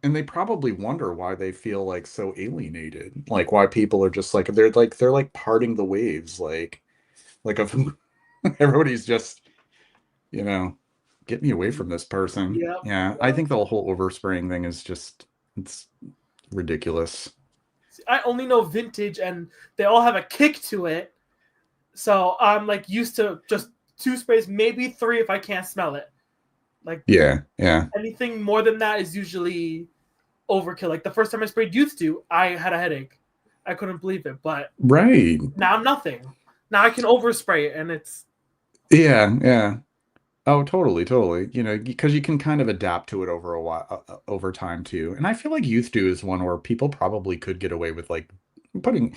And they probably wonder why they feel like so alienated. Like why people are just like they're like parting the waves, like of everybody's just, you know, get me away from this person. yep, Yeah, I yep. think the whole overspraying thing is just it's ridiculous. I only know vintage, and they all have a kick to it. So I'm like used to just two sprays, maybe three if I can't smell it. Like Yeah, yeah. anything more than that is usually overkill. Like the first time I sprayed Youth Stew, I had a headache. I couldn't believe it, but Right. now I'm nothing. Now I can overspray it, and it's Yeah, yeah. Oh, totally, totally. Because you can kind of adapt to it over a while, over time too. And I feel like Youth Do is one where people probably could get away with like putting,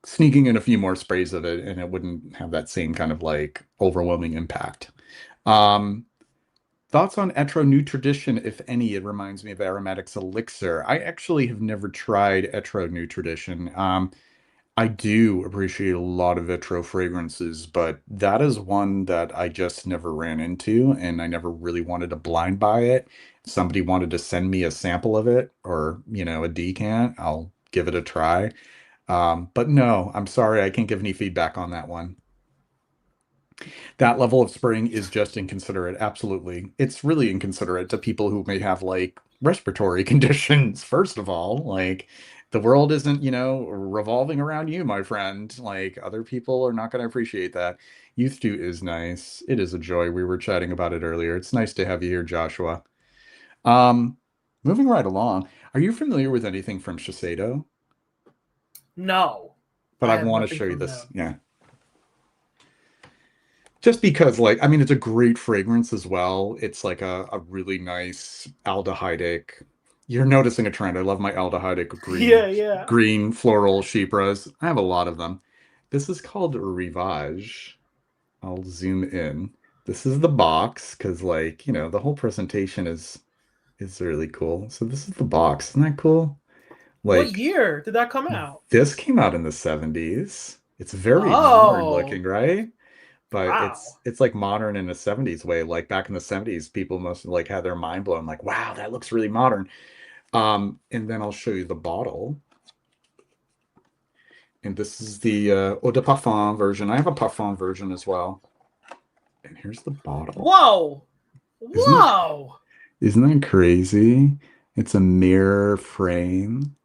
sneaking in a few more sprays of it, and it wouldn't have that same kind of like overwhelming impact. Um, Thoughts on Etro New Tradition, if any? It reminds me of Aromatics Elixir. I actually have never tried Etro New Tradition. I do appreciate a lot of Vitro fragrances, but that is one that I just never ran into, and I never really wanted to blind buy it. Somebody wanted to send me a sample of it or, a decant, I'll give it a try. But no, I'm sorry, I can't give any feedback on that one. That level of spraying is just inconsiderate. Absolutely. It's really inconsiderate to people who may have like respiratory conditions, first of all. Like, the world isn't, revolving around you, my friend. Like, other people are not going to appreciate that. Youth Stew is nice. It is a joy. We were chatting about it earlier. It's nice to have you here, Joshua. Um, Moving right along. Are you familiar with anything from Shiseido? no. But I I have want to nothing show you from this. them. Yeah. Just because, like, I mean, it's a great fragrance as well. It's like a really nice aldehydic. You're noticing a trend. I love my aldehydic green, Yeah, yeah. green floral chypras. I have a lot of them. This is called Rivage. I'll zoom in. This is the box because, like, the whole presentation is really cool. So this is the box. Isn't that cool? What Like, year did that come out? this came out in the 70s. It's very modern Oh, looking, right? But wow. it's like modern in a 70s way. Like back in the 70s, people must have like had their mind blown, like, wow, that looks really modern. And then I'll show you the bottle. And this is the eau de parfum version. I have a parfum version as well. And here's the bottle. Whoa! Isn't that Whoa! isn't that crazy? It's a mirror frame.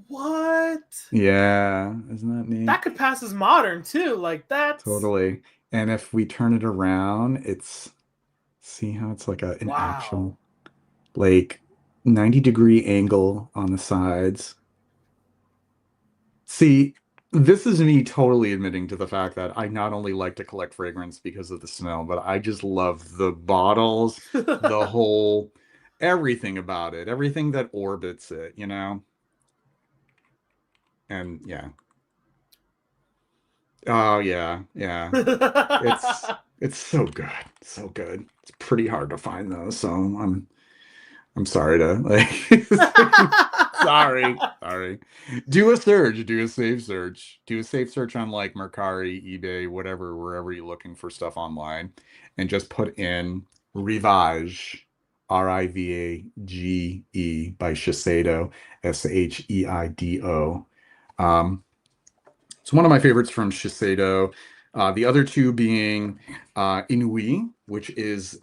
What? Yeah, isn't that neat? That could pass as modern too. Like that's Totally. And if we turn it around, it's see how it's like an wow. actual like 90-degree angle on the sides. See, this is me totally admitting to the fact that I not only like to collect fragrance because of the smell, but I just love the bottles, the whole everything about it, everything that orbits it, you know? And yeah. Oh yeah, yeah. It's so good. So good. It's pretty hard to find those, so I'm sorry to like sorry. Do a search, do a safe search. Do a safe search on like Mercari, eBay, whatever, wherever you're looking for stuff online, and just put in Rivage, Rivage by Shiseido, Sheido. It's one of my favorites from Shiseido. The other two being Inui, which is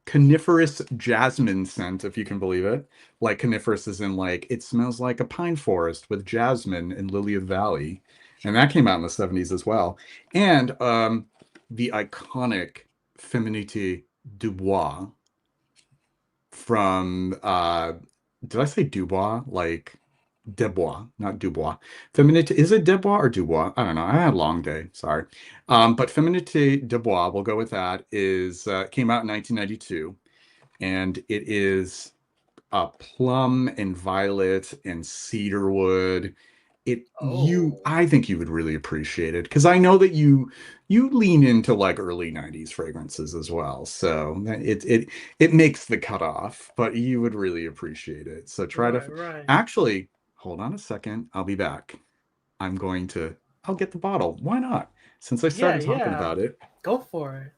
coniferous jasmine scent, if you can believe it. Like coniferous is in like it smells like a pine forest with jasmine in Lily of the Valley. And that came out in the 70s as well. And the iconic Féminité Dubois from did I say Dubois? Like Debois, not Dubois. Féminité, is it Debois or Dubois? I don't know. I had a long day. Sorry. But Féminité Debois, we'll go with that, is came out in 1992 and it is plum and violet and cedarwood. Oh, I think you would really appreciate it because I know that you lean into like early 90s fragrances as well. So it makes the cutoff, but you would really appreciate it. So try to right, right. actually hold on a second. I'll be back. I'm going to I'll get the bottle. Why not? Since I Yeah, started talking yeah. about it. Go for it.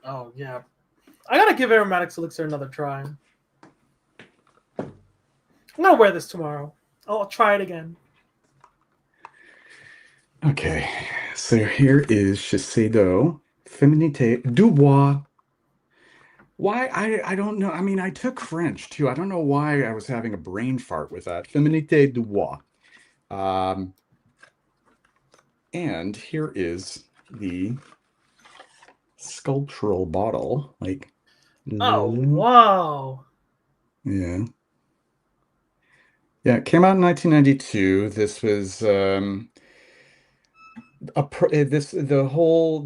Oh yeah. I gotta give Aromatic Elixir another try. I'm gonna wear this tomorrow. I'll try it again. Okay, so here is Shiseido Féminité Dubois. Why? I don't know. I mean, I took French too. I don't know why I was having a brain fart with that. Féminité Dubois. Um, and here is the sculptural bottle. Like, Oh yeah. wow. Yeah, it came out in 1992. This was the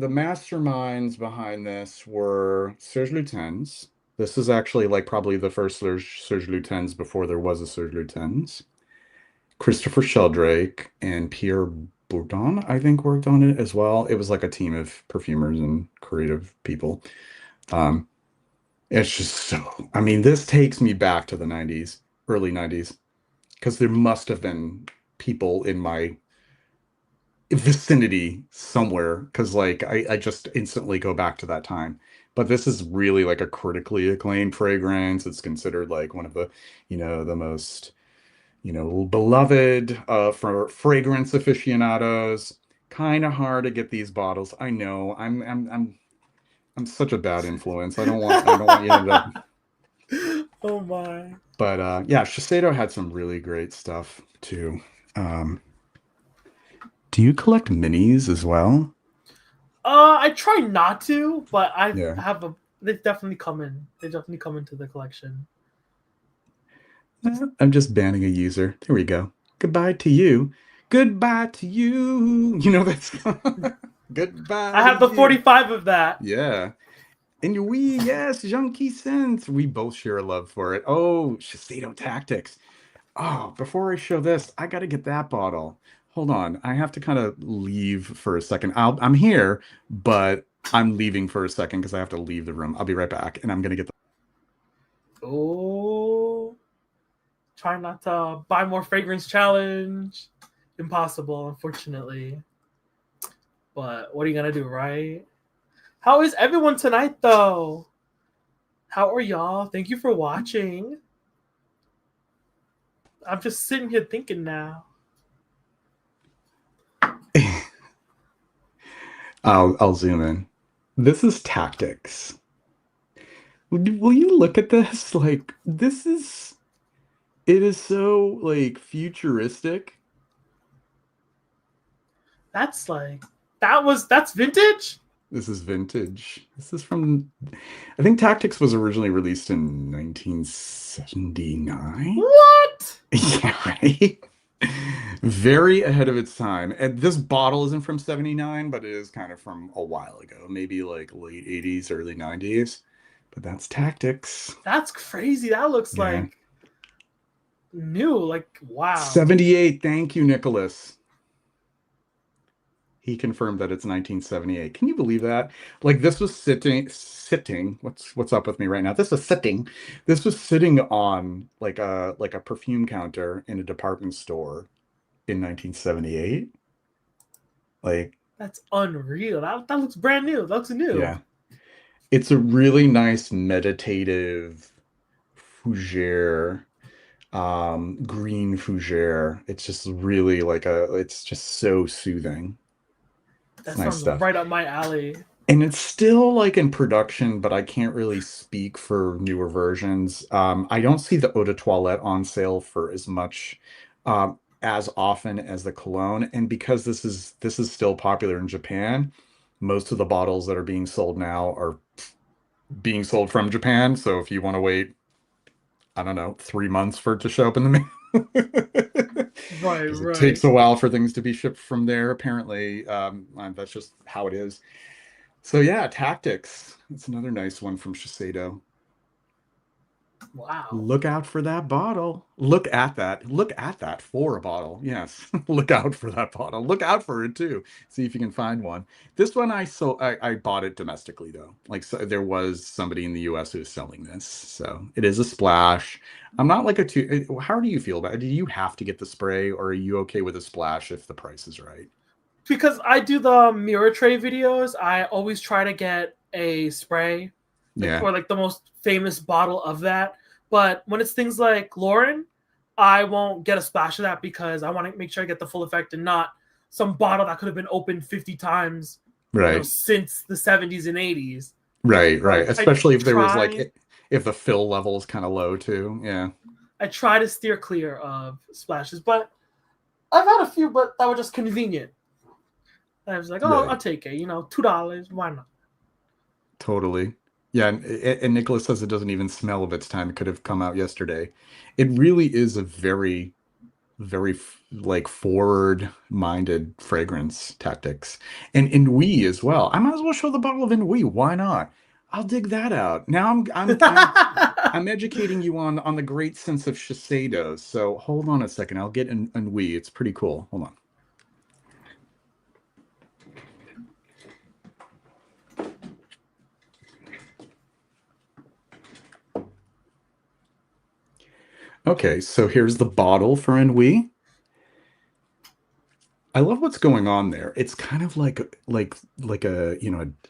masterminds behind this were Serge Lutens. This is actually like probably the first Serge Lutens before there was a Serge Lutens. Christopher Sheldrake and Pierre Bourdon, I think, worked on it as well. It was like a team of perfumers and creative people. Um, it's just so, I mean, this takes me back to the 90s, early 90s, because there must have been people in my vicinity somewhere because like I just instantly go back to that time. But this is really like a critically acclaimed fragrance. It's considered like one of the, the most, beloved for fragrance aficionados. Kind of hard to get these bottles. I know. I'm such a bad influence. I don't want you to end up. Oh my. But yeah, Shiseido had some really great stuff too. Um, do you collect minis as well? I try not to, but I Yeah. have a. They definitely come in. They definitely come into the collection. I'm just banning a user. There we go. Goodbye to you. Goodbye to you. You know that's goodbye I to have the you. 45 of that. Yeah. And we, yes, Junkie Sense. We both share a love for it. Oh, Shiseido Tactics. Oh, before I show this, I got to get that bottle. Hold on. I have to kind of leave for a second. I'm here, but I'm leaving for a second because I have to leave the room. I'll be right back, and I'm gonna get the. Oh, try not to buy more fragrance challenge. Impossible, unfortunately. But what are you gonna do, right? How is everyone tonight, though? How are y'all? Thank you for watching. I'm just sitting here thinking now. I'll zoom in. This is Tactics. Will you look at this? Like, this is, it is so like futuristic. That's like that's vintage. This is vintage. This is from, I think Tactics was originally released in 1979. What? Yeah, right. Very ahead of its time. And this bottle isn't from 79, but it is kind of from a while ago, maybe like late 80s, early 90s. But that's Tactics. That's crazy. That looks Yeah. like new. Like wow. 78. Thank you, Nicholas. He confirmed that it's 1978. Can you believe that? Like this was sitting. What's up with me right now? This was sitting. This was sitting on like a perfume counter in a department store in 1978. Like, That's unreal. That looks brand new. That looks new. yeah. It's a really nice meditative fougere, green fougere. It's just really like it's just so soothing. It's That nice sounds stuff. right up my alley. And it's still like in production, but I can't really speak for newer versions. I don't see the eau de toilette on sale for as much, as often as the cologne. And because this is still popular in Japan, most of the bottles that are being sold now are being sold from Japan. So if you want to wait, I don't know, 3 months for it to show up in the mail. Right, Because it right. takes a while for things to be shipped from there, apparently. That's just how it is. So yeah, Tactics. That's another nice one from Shiseido. Wow. Look out for that bottle. Look at that. Look at that for a bottle. Yes. Look out for that bottle. Look out for it too. See if you can find one. This one I bought it domestically though. Like so, there was somebody in the US who was selling this. So it is a splash. I'm not like a two. How do you feel about it? Do you have to get the spray or are you okay with a splash if the price is right? Because I do the mirror tray videos, I always try to get a spray, like Yeah. or like the most famous bottle of that. But when it's things like Lauren, I won't get a splash of that because I want to make sure I get the full effect and not some bottle that could have been opened 50 times, Right. since the 70s and 80s. Right, So right. Especially if there was like try if the fill level is kind of low too. Yeah. I try to steer clear of splashes, but I've had a few, but that were just convenient. I was like, oh, I'll Right. take it. $2. Why not? Totally. Yeah, and Nicholas says it doesn't even smell of its time. It could have come out yesterday. It really is a very, very like forward-minded fragrance tactics. And Inui as well. I might as well show the bottle of Inui. Why not? I'll dig that out. Now I'm educating you on the great sense of Shiseido. So hold on a second. I'll get Inui. It's pretty cool. Hold on. Okay, so here's the bottle for Ennui. I love what's going on there. It's kind of like a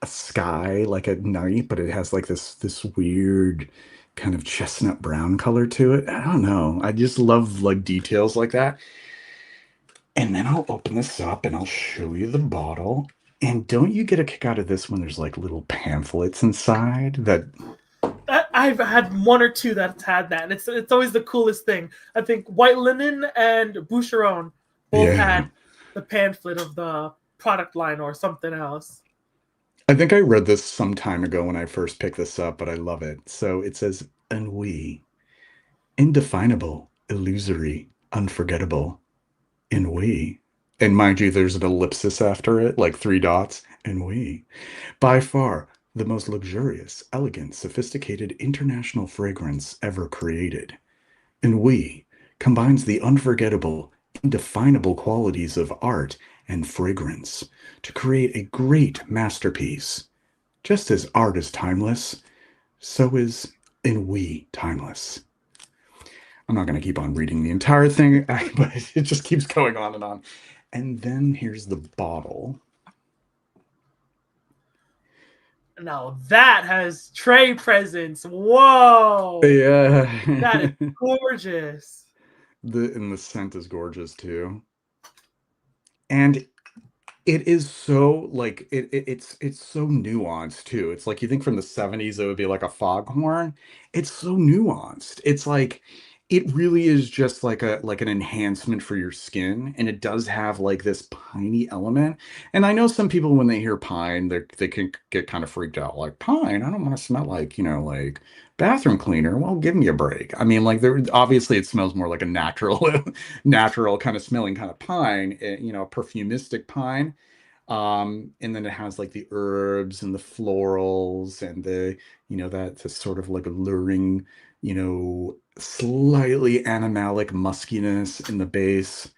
a sky, like a night, but it has like this weird kind of chestnut brown color to it. I don't know. I just love like details like that. And then I'll open this up and I'll show you the bottle. And don't you get a kick out of this when there's like little pamphlets inside that I've had one or two that's had that, and it's always the coolest thing. I think White Linen and Boucheron both yeah. had the pamphlet of the product line or something else. I think I read this some time ago when I first picked this up, but I love it. So it says ennui, indefinable, illusory, unforgettable, ennui. And mind you, there's an ellipsis after it, like three dots, ennui. By far the most luxurious, elegant, sophisticated international fragrance ever created. Ennui combines the unforgettable, indefinable qualities of art and fragrance to create a great masterpiece. Just as art is timeless, so is Ennui timeless. I'm not going to keep on reading the entire thing, but it just keeps going on and on. And then here's the bottle. Now that has tray presents. Whoa, Yeah. that is gorgeous. And the scent is gorgeous too. And It is so like it's so nuanced too. It's like you think from the 70s it would be like a foghorn. It's so nuanced. It's like it really is just like an enhancement for your skin, and it does have like this piney element. And I know some people when they hear pine, they can get kind of freaked out. Like pine, I don't want to smell like, like bathroom cleaner. Well, give me a break. I mean, like there obviously it smells more like a natural natural kind of smelling kind of pine, perfumistic pine. And then it has like the herbs and the florals and that's sort of like alluring, slightly animalic muskiness in the base.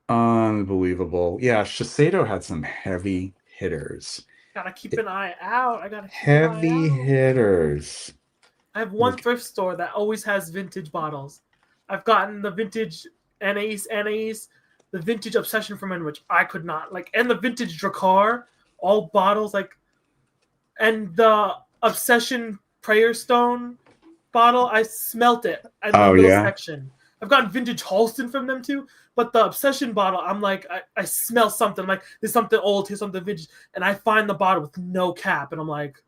Unbelievable. Yeah, Shiseido had some heavy hitters. Gotta keep an eye out. I gotta keep an eye Heavy out. hitters. I have one thrift store that always has vintage bottles. I've gotten the vintage NAs, the vintage Obsession from In, which I could not like, and the vintage Drakkar, all bottles like, and the Obsession Prayer Stone bottle. I smelt it in the Oh middle yeah. section. I've gotten vintage Halston from them too, but the Obsession bottle, I'm like, I smell something. I'm like, there's something old, here's something vintage, and I find the bottle with no cap, and I'm like,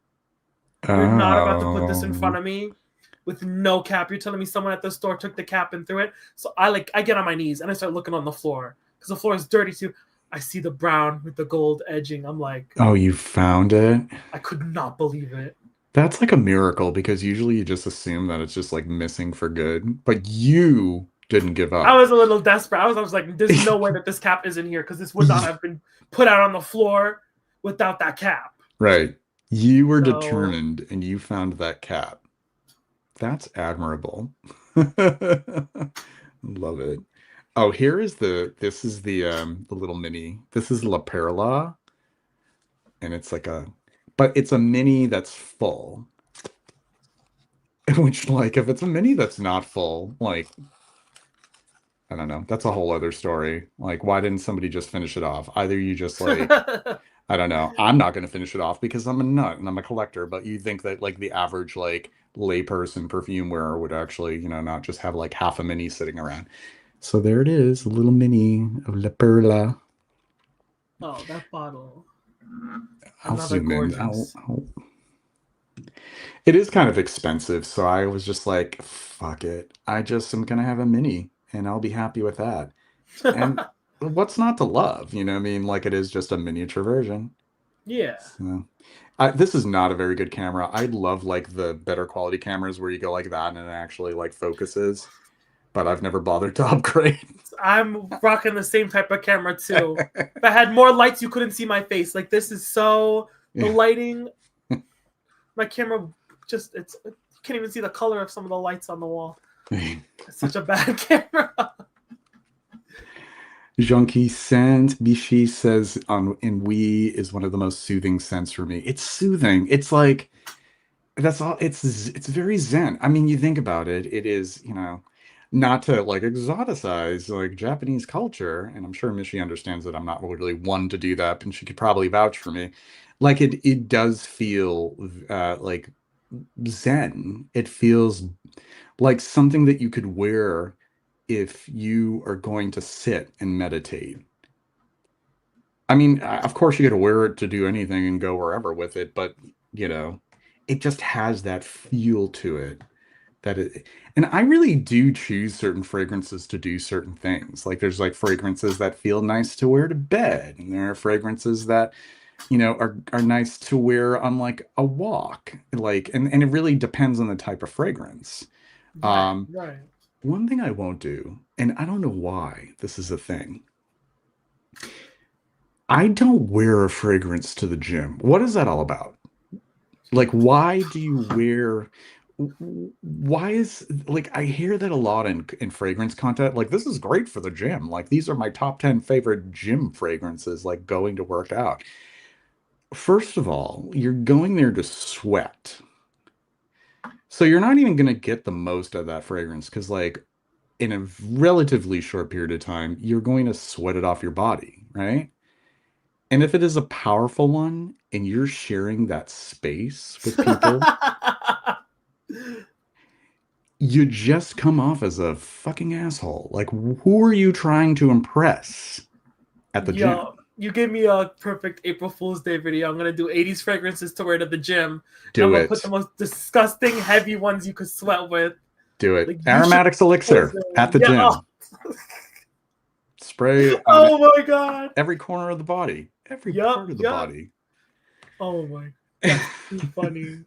you're not about to put this in front Oh. of me with no cap. You're telling me someone at the store took the cap and threw it. So I get on my knees and I start looking on the floor because the floor is dirty too. I see the brown with the gold edging. I'm like, Oh, you found it? I could not believe it. That's like a miracle because usually you just assume that it's just like missing for good, but you didn't give I up. was a little desperate. I was like, there's no way that this cap isn't here because this would not have been put out on the floor without that cap. Right. You were So determined and you found that cap. That's admirable. Love it. Oh, this is the little mini. This is La Perla, and it's like but it's a mini that's full. Which like if it's a mini that's not full, like I don't know, that's a whole other story. Like why didn't somebody just finish it off? Either you just like I don't know. I'm not going to finish it off because I'm a nut and I'm a collector, but you think that like the average like layperson perfume wearer would actually, not just have like half a mini sitting around. So there it is, a little mini of La Perla. oh, that bottle, I'll another zoom in. gorgeous. It is kind of expensive, so I was just like, fuck it. I just am gonna have a mini and I'll be happy with that. And what's not to love? You know what I mean? Like it is just a miniature version. Yeah. So this is not a very good camera. I love like the better quality cameras where you go like that and it actually like focuses, but I've never bothered to upgrade. I'm rocking the same type of camera too. If I had more lights, you couldn't see my face. Like this is so the Yeah. lighting. My camera just you can't even see the color of some of the lights on the wall. It's such a bad camera. Jonki Saint Bichi says on in We is one of the most soothing scents for me. It's soothing. It's like that's all it's very zen. I mean, you think about it, it is, not to like exoticize like Japanese culture, and I'm sure Mishi understands that I'm not really one to do that, and she could probably vouch for me. Like it does feel like zen. It feels like something that you could wear if you are going to sit and meditate. I mean, of course you got to wear it to do anything and go wherever with it, but you know, it just has that feel to it that it, and I really do choose certain fragrances to do certain things. Like there's like fragrances that feel nice to wear to bed, and there are fragrances that, are nice to wear on like a walk. Like and it really depends on the type of fragrance. Right, Um, right. One thing I won't do, and I don't know why this is a thing. I don't wear a fragrance to the gym. What is that all about? Like, why do you wear? Why is like I hear that a lot in fragrance content. Like, this is great for the gym. Like, these are my top 10 favorite gym fragrances. Like going to work out. First of all, you're going there to sweat, so you're not even gonna get the most of that fragrance because like in a relatively short period of time, you're going to sweat it off your body, right? And if it is a powerful one and you're sharing that space with people, you just come off as a fucking asshole. Like, who are you trying to impress at the Yo, gym? You gave me a perfect April Fool's Day video. I'm gonna do 80s fragrances to wear to the gym, and I'm Do gonna put the it. most disgusting, heavy ones you could sweat with. Do it. Like you should Aromatics poison. elixir at the Yeah. Oh, gym. Spray on oh my god. every corner of the body, every Yup. part of the Yup. body. Oh my. That's too funny.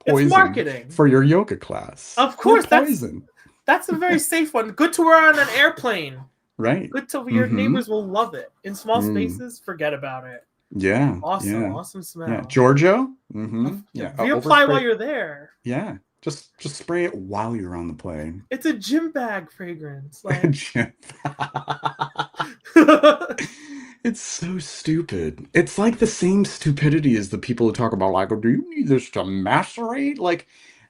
It's Poison marketing. for your yoga class. Of You're course, poison. that's a very safe one. Good to wear on an airplane. Right. Good to your Mm-hmm. neighbors will love it. In small Mm. spaces, forget about it. Yeah. Awesome, Yeah. awesome Yeah. smell. Giorgio. Mm-hmm. Yeah. Reapply while Overspray. you're there. Yeah. Just spray it while you're on the plane. It's a gym bag fragrance. Like It's so stupid. It's like the same stupidity as the people who talk about like, oh, do you need this to macerate? Like,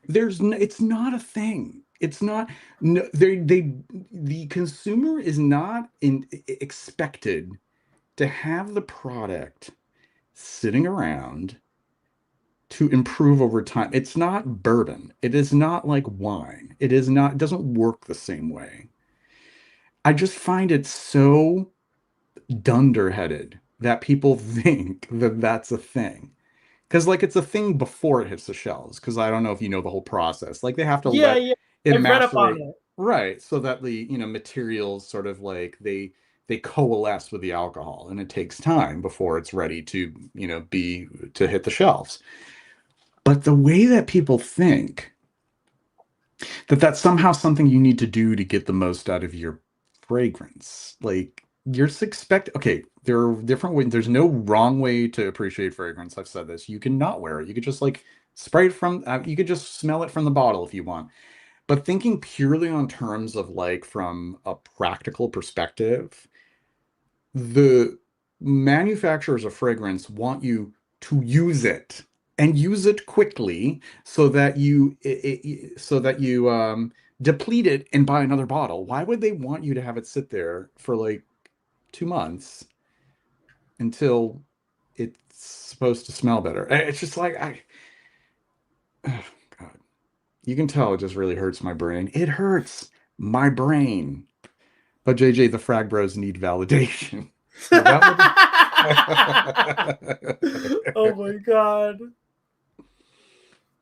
it's not a thing. It's not. No, the consumer is not expected to have the product sitting around to improve over time. It's not bourbon. It is not like wine. It is not. It doesn't work the same way. I just find it so dunderheaded that people think that that's a thing. Because, like, it's a thing before it hits the shelves. Because I don't know if you know the whole process. Like, they have to yeah, let yeah. it I've read up on macerate, it. right? So that the, materials sort of like they coalesce with the alcohol, and it takes time before it's ready to, be to hit the shelves. But the way that people think that that's somehow something you need to do to get the most out of your fragrance. Like you're expect okay, there are different ways. There's no wrong way to appreciate fragrance. I've said this. You can not wear it. You could just like spray it from you could just smell it from the bottle if you want. But thinking purely on terms of like from a practical perspective, the manufacturers of fragrance want you to use it and use it quickly so that you deplete it and buy another bottle. Why would they want you to have it sit there for like 2 months until it's supposed to smell better? It's just like oh, God, you can tell it just really hurts my brain. It hurts my brain. But JJ, the Frag Bros need validation. oh my god.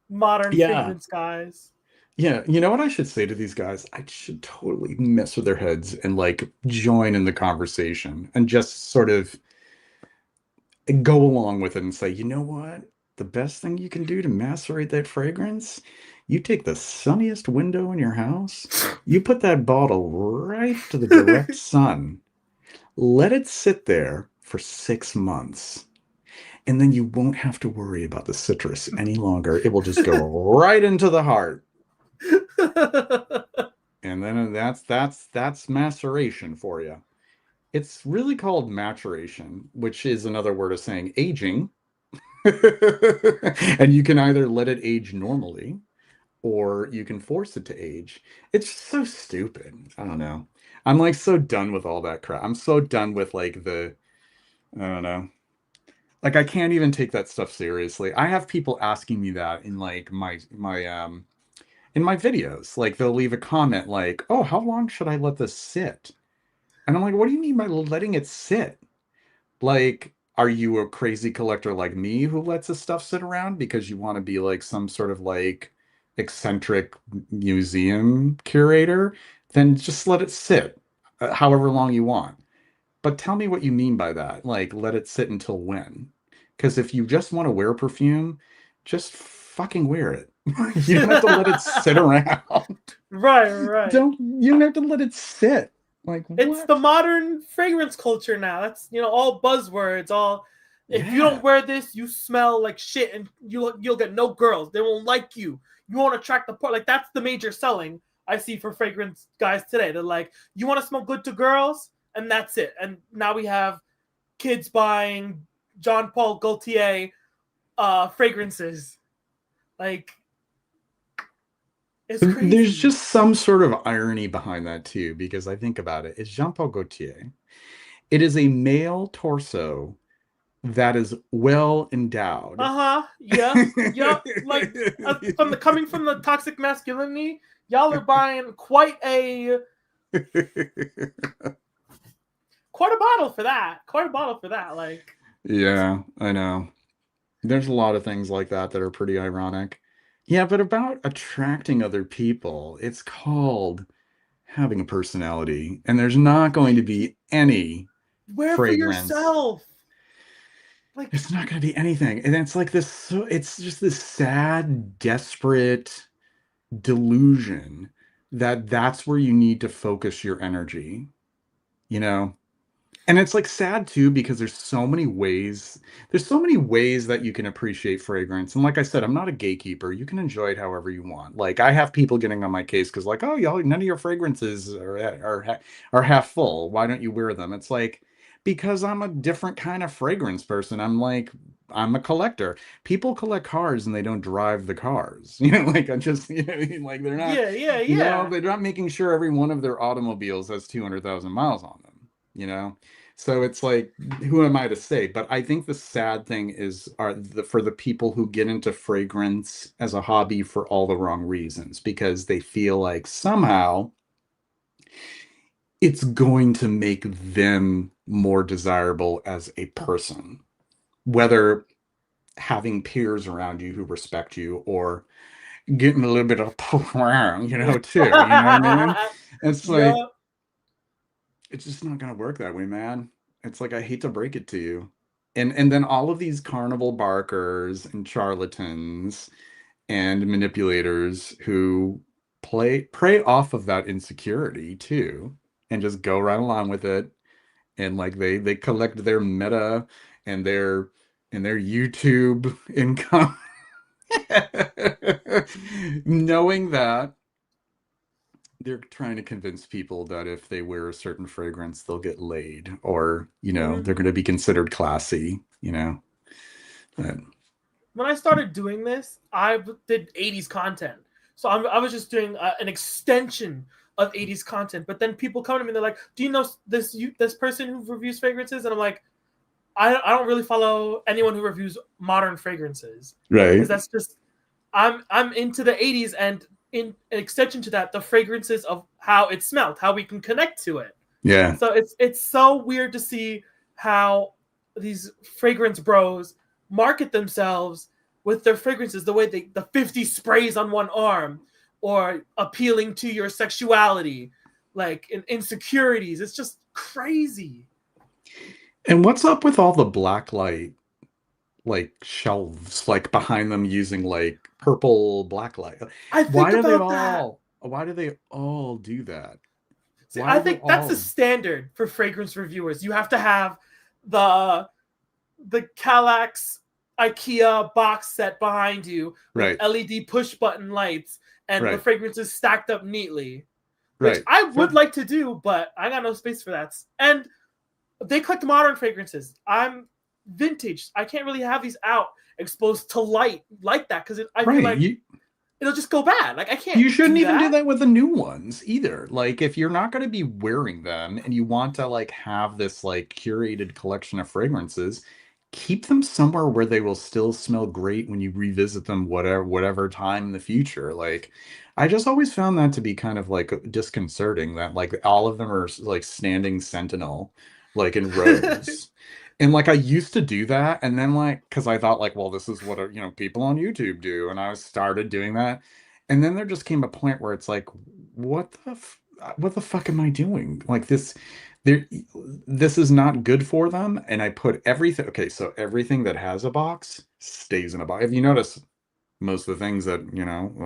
Modern Yeah. fragrance guys. Yeah. You know what I should say to these guys? I should totally mess with their heads and like join in the conversation and just sort of go along with it and say, you know what? The best thing you can do to macerate that fragrance, you take the sunniest window in your house, you put that bottle right to the direct sun, let it sit there for 6 months. And then you won't have to worry about the citrus any longer. It will just go right into the heart. And then that's maceration for you. It's really called maturation, which is another word of saying aging. And you can either let it age normally or you can force it to age. It's so stupid. I don't know. I'm like so done with all that crap. I'm so done with like I don't know. Like I can't even take that stuff seriously. I have people asking me that in like my videos. Like they'll leave a comment like, "Oh, how long should I let this sit?" And I'm like, "What do you mean by letting it sit? Like, are you a crazy collector like me who lets this stuff sit around because you want to be like some sort of like eccentric museum curator? Then just let it sit however long you want. But tell me what you mean by that. Like, let it sit until when? Because if you just want to wear perfume, just fucking wear it. You don't have to let it sit around. right. You don't have to let it sit. Like It's what? the modern fragrance culture now. That's all buzzwords. All if you don't Yeah. wear this, you smell like shit, and you'll get no girls. They won't like you. You won't attract the part. Like that's the major selling I see for fragrance guys today. They're like, you want to smell good to girls, and that's it. And now we have kids buying Jean Paul Gaultier fragrances. Like it's There's crazy. just some sort of irony behind that too, because I think about it. It's Jean-Paul Gaultier. It is a male torso that is well endowed. Yeah. Like coming from the toxic masculinity, y'all are buying quite a quite a bottle for that. Quite a bottle for that. Like, Yeah, I know. There's a lot of things like that are pretty ironic. Yeah, but about attracting other people, it's called having a personality, and there's not going to be any wear for fragrance. yourself. Like, It's not going to be anything. And it's like this, so it's just this sad, desperate delusion that that's where you need to focus your energy, you know? And it's like sad too because there's so many ways that you can appreciate fragrance. And like I said, I'm not a gatekeeper. You can enjoy it however you want. Like I have people getting on my case because like, oh, y'all, none of your fragrances are half full. Why don't you wear them? It's like because I'm a different kind of fragrance person. I'm a collector. People collect cars and they don't drive the cars. Like I just like they're not, yeah, yeah, yeah. they're not making sure every one of their automobiles has 200,000 miles on them, you know? So it's like, who am I to say? But I think the sad thing is for the people who get into fragrance as a hobby for all the wrong reasons, because they feel like somehow it's going to make them more desirable as a person, whether having peers around you who respect you or getting a little bit of too. You know what I mean? It's like, Yeah. it's just not gonna work that way, man. It's like I hate to break it to you. And then all of these carnival barkers and charlatans and manipulators who prey off of that insecurity too and just go right along with it and like they collect their meta and their YouTube income knowing that they're trying to convince people that if they wear a certain fragrance, they'll get laid, or they're Mhm. going to be considered classy. But, When I started doing this, I did 80s content. So I was just doing an extension of 80s content. But then people come to me and they're like, "Do you know this person who reviews fragrances?" And I'm like, I don't really follow anyone who reviews modern fragrances because right. that's just I'm into the 80s and in an extension to that, the fragrances of how it smelled, how we can connect to it. Yeah. So it's so weird to see how these fragrance bros market themselves with their fragrances the way the 50 sprays on one arm or appealing to your sexuality, like insecurities. It's just crazy. And what's up with all the black light, like shelves, like behind them using like purple black light? I think about that. Why do they all do that? See, Why I do they think that's the all? standard for fragrance reviewers. You have to have the the Kallax IKEA box set behind you with Right, LED push button lights and the right, fragrances stacked up neatly, which right. I would like to do, but I got no space for that. And they collect modern fragrances. I'm vintage. I can't really have these out exposed to light like that because I feel Right. like it'll just go bad. Like I can't You shouldn't do even do that. that with the new ones either. Like if you're not going to be wearing them and you want to like have this like curated collection of fragrances, keep them somewhere where they will still smell great when you revisit them whatever time in the future. Like I just always found that to be kind of like disconcerting that like all of them are like standing sentinel like in rows. And like I used to do that and then like cuz I thought like well this is what people on YouTube do and I started doing that and then there just came a point where it's like, what the fuck am I doing? Like there, this is not good for them. And I put everything, okay, so everything that has a box stays in a box. If you notice, most of the things that,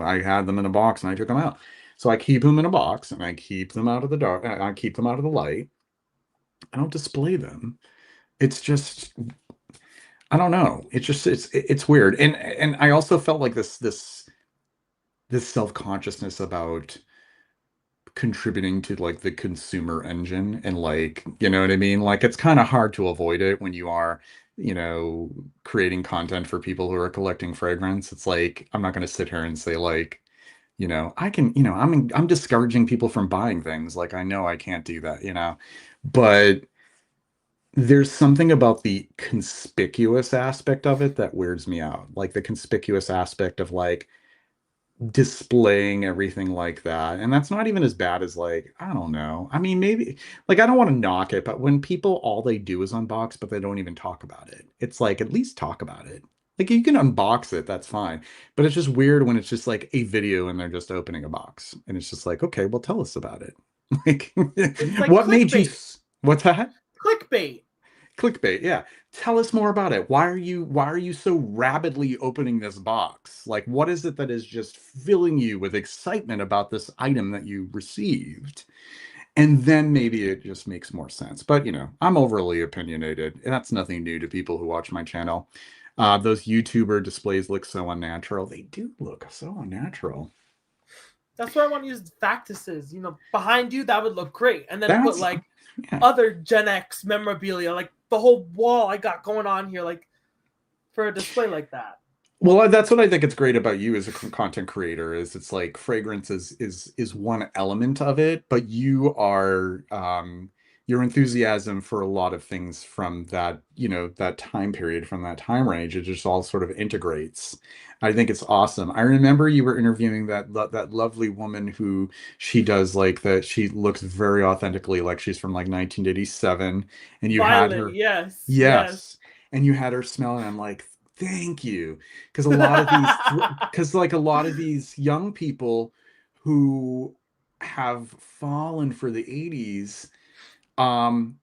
I had them in a box and I took them out. So I keep them in a box and I keep them out of the dark. I keep them out of the light. I don't display them. It's just, I don't know. It's weird. And I also felt like this self-consciousness about contributing to like the consumer engine and like you know what I mean, like it's kind of hard to avoid it when you are creating content for people who are collecting fragrance. It's like I'm not going to sit here and say like I can I'm discouraging people from buying things, like I know I can't do that, but there's something about the conspicuous aspect of it that weirds me out, like the conspicuous aspect of like displaying everything like that. And that's not even as bad as like, I don't know. I mean, maybe like I don't want to knock it, but when people all they do is unbox, but they don't even talk about it, it's like at least talk about it. Like you can unbox it, that's fine. But it's just weird when it's just like a video and they're just opening a box. And it's just like, okay, well tell us about it. Like It's like what made you clickbait. what's that? Clickbait. Clickbait, yeah. Tell us more about it. Why are you so rapidly opening this box? Like what is it that is just filling you with excitement about this item that you received? And then maybe it just makes more sense. But I'm overly opinionated, and that's nothing new to people who watch my channel. Those YouTuber displays look so unnatural. They do look so unnatural. That's why I want to use factices. Behind you that would look great, and then put That's like yeah. other Gen X memorabilia, like the whole wall I got going on here, like for a display like that. Well, that's what I think it's great about you as a content creator is it's like fragrance is one element of it, but your enthusiasm for a lot of things from that time period, from that time range, it just all sort of integrates. I think it's awesome. I remember you were interviewing that lovely woman who she does like that she looks very authentically like she's from like 1987 and you had Violet, her yes, yes. yes, and you had her smell and I'm like thank you because a lot of these because like a lot of these young people who have fallen for the 80s um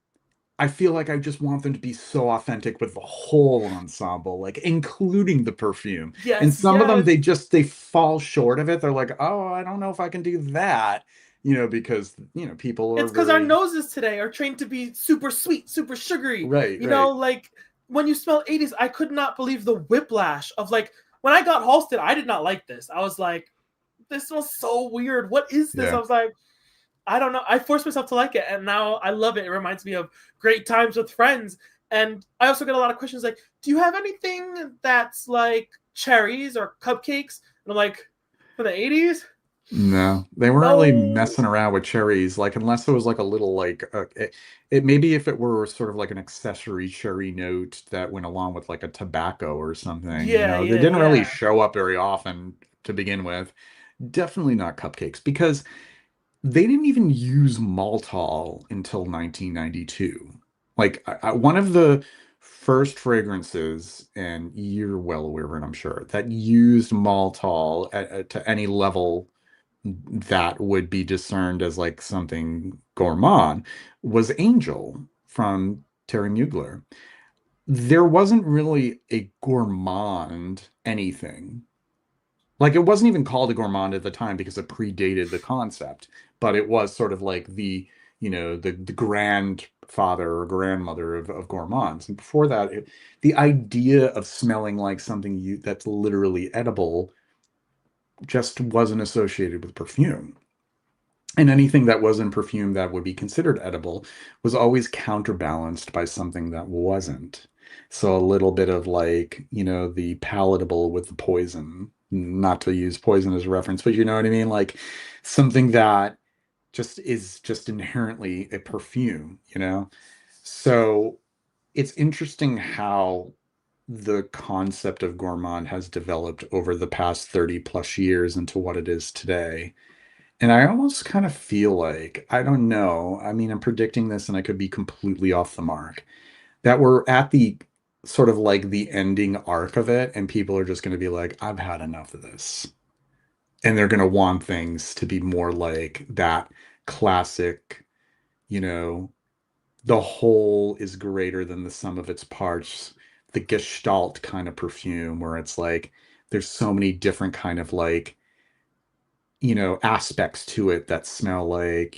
I feel like I just want them to be so authentic with the whole ensemble, like including the perfume. And Yes, some of them yes. they fall short of it. They're like, "Oh, I don't know if I can do that." Because people are It's because our very noses today are trained to be super sweet, super sugary. right, right. Like when you smell 80s, I could not believe the whiplash of like when I got Halsted, I did not like this. I was like, this smells so weird. What is this? I Yeah. was like, I don't know. I forced myself to like it, and now I love it. It reminds me of great times with friends. And I also get a lot of questions like, do you have anything that's like cherries or cupcakes? And I'm like, for the 80s? No, they weren't really No. messing around with cherries, like unless it was like a little like it maybe if it were sort of like an accessory cherry note that went along with like a tobacco or something, Yeah, they yeah, didn't really yeah. show up very often to begin with. Definitely not cupcakes because they didn't even use maltol until 1992. Like one of the first fragrances, and you're well aware of it, I'm sure, that used maltol to any level that would be discerned as like something gourmand was Angel from Terry Mugler. There wasn't really a gourmand anything. Like it wasn't even called a gourmand at the time because it predated the concept, but it was sort of like the grandfather or grandmother of gourmands. And before that, the idea of smelling like something that's literally edible just wasn't associated with perfume. And anything that was in perfume that would be considered edible was always counterbalanced by something that wasn't. So a little bit of like, the palatable with the poison, not to use poison as a reference, but you know what I mean? Like something that just is just inherently a perfume. So it's interesting how the concept of gourmand has developed over the past 30 plus years into what it is today. And I almost kind of feel like, I don't know. I mean, I'm predicting this and I could be completely off the mark, that we're at the sort of like the ending arc of it, and people are just going to be like, I've had enough of this. And they're going to want things to be more like that classic, you know, the whole is greater than the sum of its parts, the gestalt kind of perfume, where it's like there's so many different kind of like aspects to it that smell like,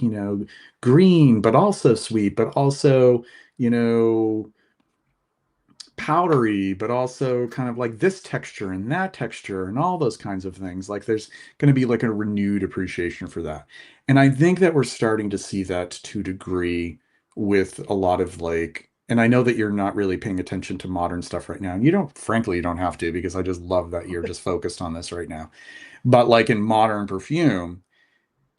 green, but also sweet, but also, you know, powdery, but also kind of like this texture and that texture and all those kinds of things. Like there's going to be like a renewed appreciation for that. And I think that we're starting to see that to a degree with a lot of like, and I know that you're not really paying attention to modern stuff right now. And frankly, you don't have to because I just love that you're just focused on this right now. But like in modern perfume,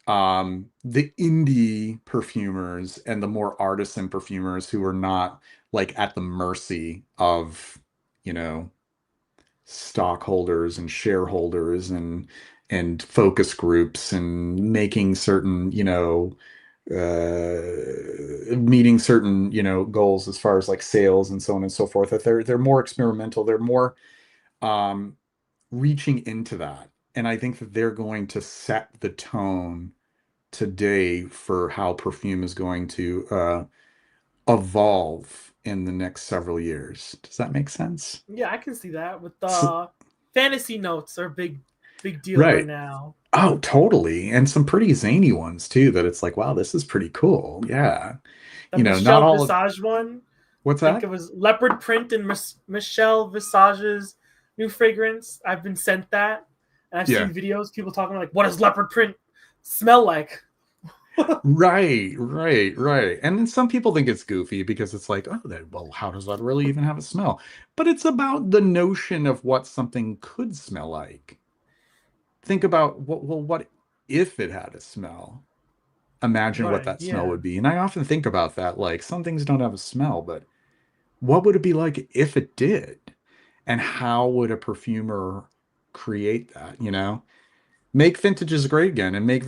the indie perfumers and the more artisan perfumers who are not like at the mercy of, you know, stockholders and shareholders and, and focus groups and making certain, meeting certain, goals as far as like sales and so on and so forth, that they're more experimental, they're more um reaching into that. And I think that they're going to set the tone today for how perfume is going to evolve in the next several years. Does that make sense? Yeah, I can see that with So, the fantasy notes are a big deal right right. now. Oh, totally. And some pretty zany ones too, that it's like, wow, this is pretty cool. Yeah. The Not Michelle all of Visage one, what's I think that? it was leopard print in Michelle Visage's new fragrance. I've been sent that, and I've Yeah. seen videos people talking like, "What does leopard print smell like?" Right, right, right. And then some people think it's goofy because it's like, oh, well, how does that really even have a smell? But it's about the notion of what something could smell like. Think about what if it had a smell? Imagine what Right. that smell Yeah. would be. And I often think about that, like some things don't have a smell, but what would it be like if it did? And how would a perfumer create that, Make vintages great again and make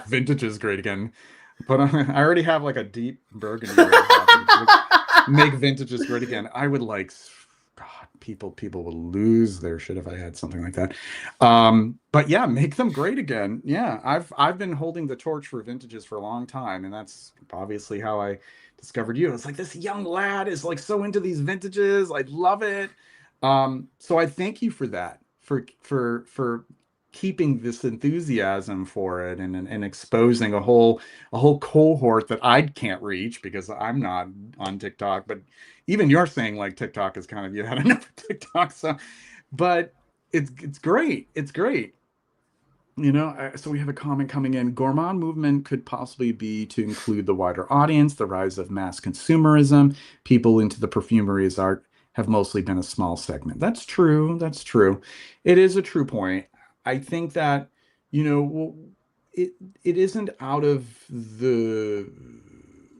vintages great again. But I already have like a deep burgundy red happening. Like, make vintages great again. I would like, God, people would lose their shit if I had something like that. But yeah, make them great again. Yeah, I've been holding the torch for vintages for a long time, and that's obviously how I discovered you. It's like this young lad is like so into these vintages. I love it. So I thank you for that, for keeping this enthusiasm for it and exposing a whole cohort that I can't reach because I'm not on TikTok. But even you're saying like TikTok is kind of, you had enough of TikTok. So, but it's great. It's great. So we have a comment coming in. Gourmand movement could possibly be to include the wider audience, the rise of mass consumerism. People into the perfumery as art have mostly been a small segment. That's true. That's true. It is a true point. I think that, it it isn't out of the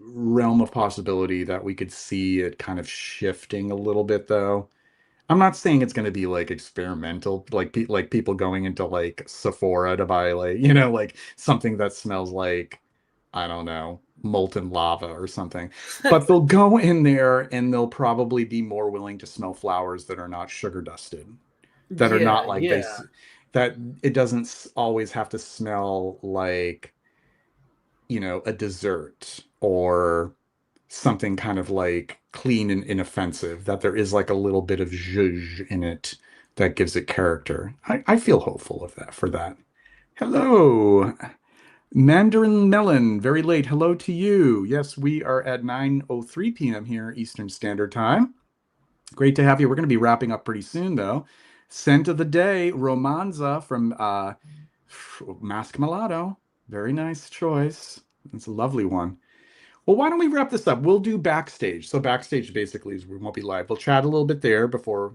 realm of possibility that we could see it kind of shifting a little bit, though. I'm not saying it's going to be like experimental, like like people going into like Sephora to buy like, like something that smells like, I don't know, molten lava or something. But they'll go in there and they'll probably be more willing to smell flowers that are not sugar dusted, that are Yeah. not like Yeah. that it doesn't always have to smell like, a dessert or something kind of like clean and inoffensive, that there is like a little bit of zhuzh in it that gives it character. I feel hopeful of that for that. Hello, Mandarin Melon, very late. Hello to you. Yes, we are at 9:03 p.m. here, Eastern Standard Time. Great to have you. We're going to be wrapping up pretty soon, though. Scent of the day, Romanza from Mask Mulatto. Very nice choice. It's a lovely one. Well, why don't we wrap this up? We'll do backstage. So backstage basically is we won't be live. We'll chat a little bit there before,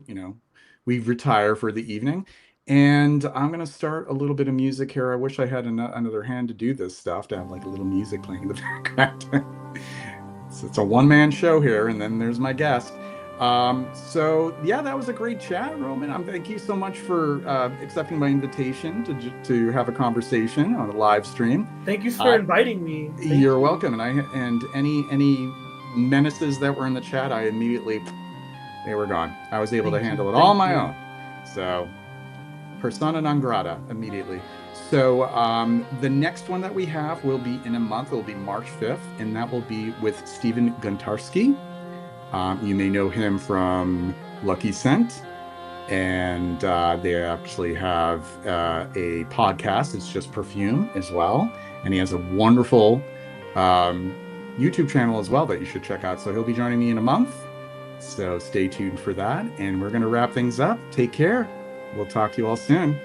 we retire for the evening. And I'm gonna start a little bit of music here. I wish I had another hand to do this stuff, to have like a little music playing in the background. It's a one-man show here, and then there's my guest. So yeah, that was a great chat, Roman. Thank you so much for accepting my invitation to have a conversation on a live stream. Thank you for I inviting me. Thank You're you. welcome. And any menaces that were in the chat, I immediately, they were gone. I was able to Thank you. handle it all on Thank my you. own. So persona non grata immediately. So the next one that we have will be in a month. It will be March 5th, and that will be with Stephen Guntarski. You may know him from Lucky Scent, and they actually have a podcast. It's just perfume as well, and he has a wonderful um, YouTube channel as well that you should check out. So he'll be joining me in a month. So stay tuned for that, and we're going to wrap things up. Take care. We'll talk to you all soon.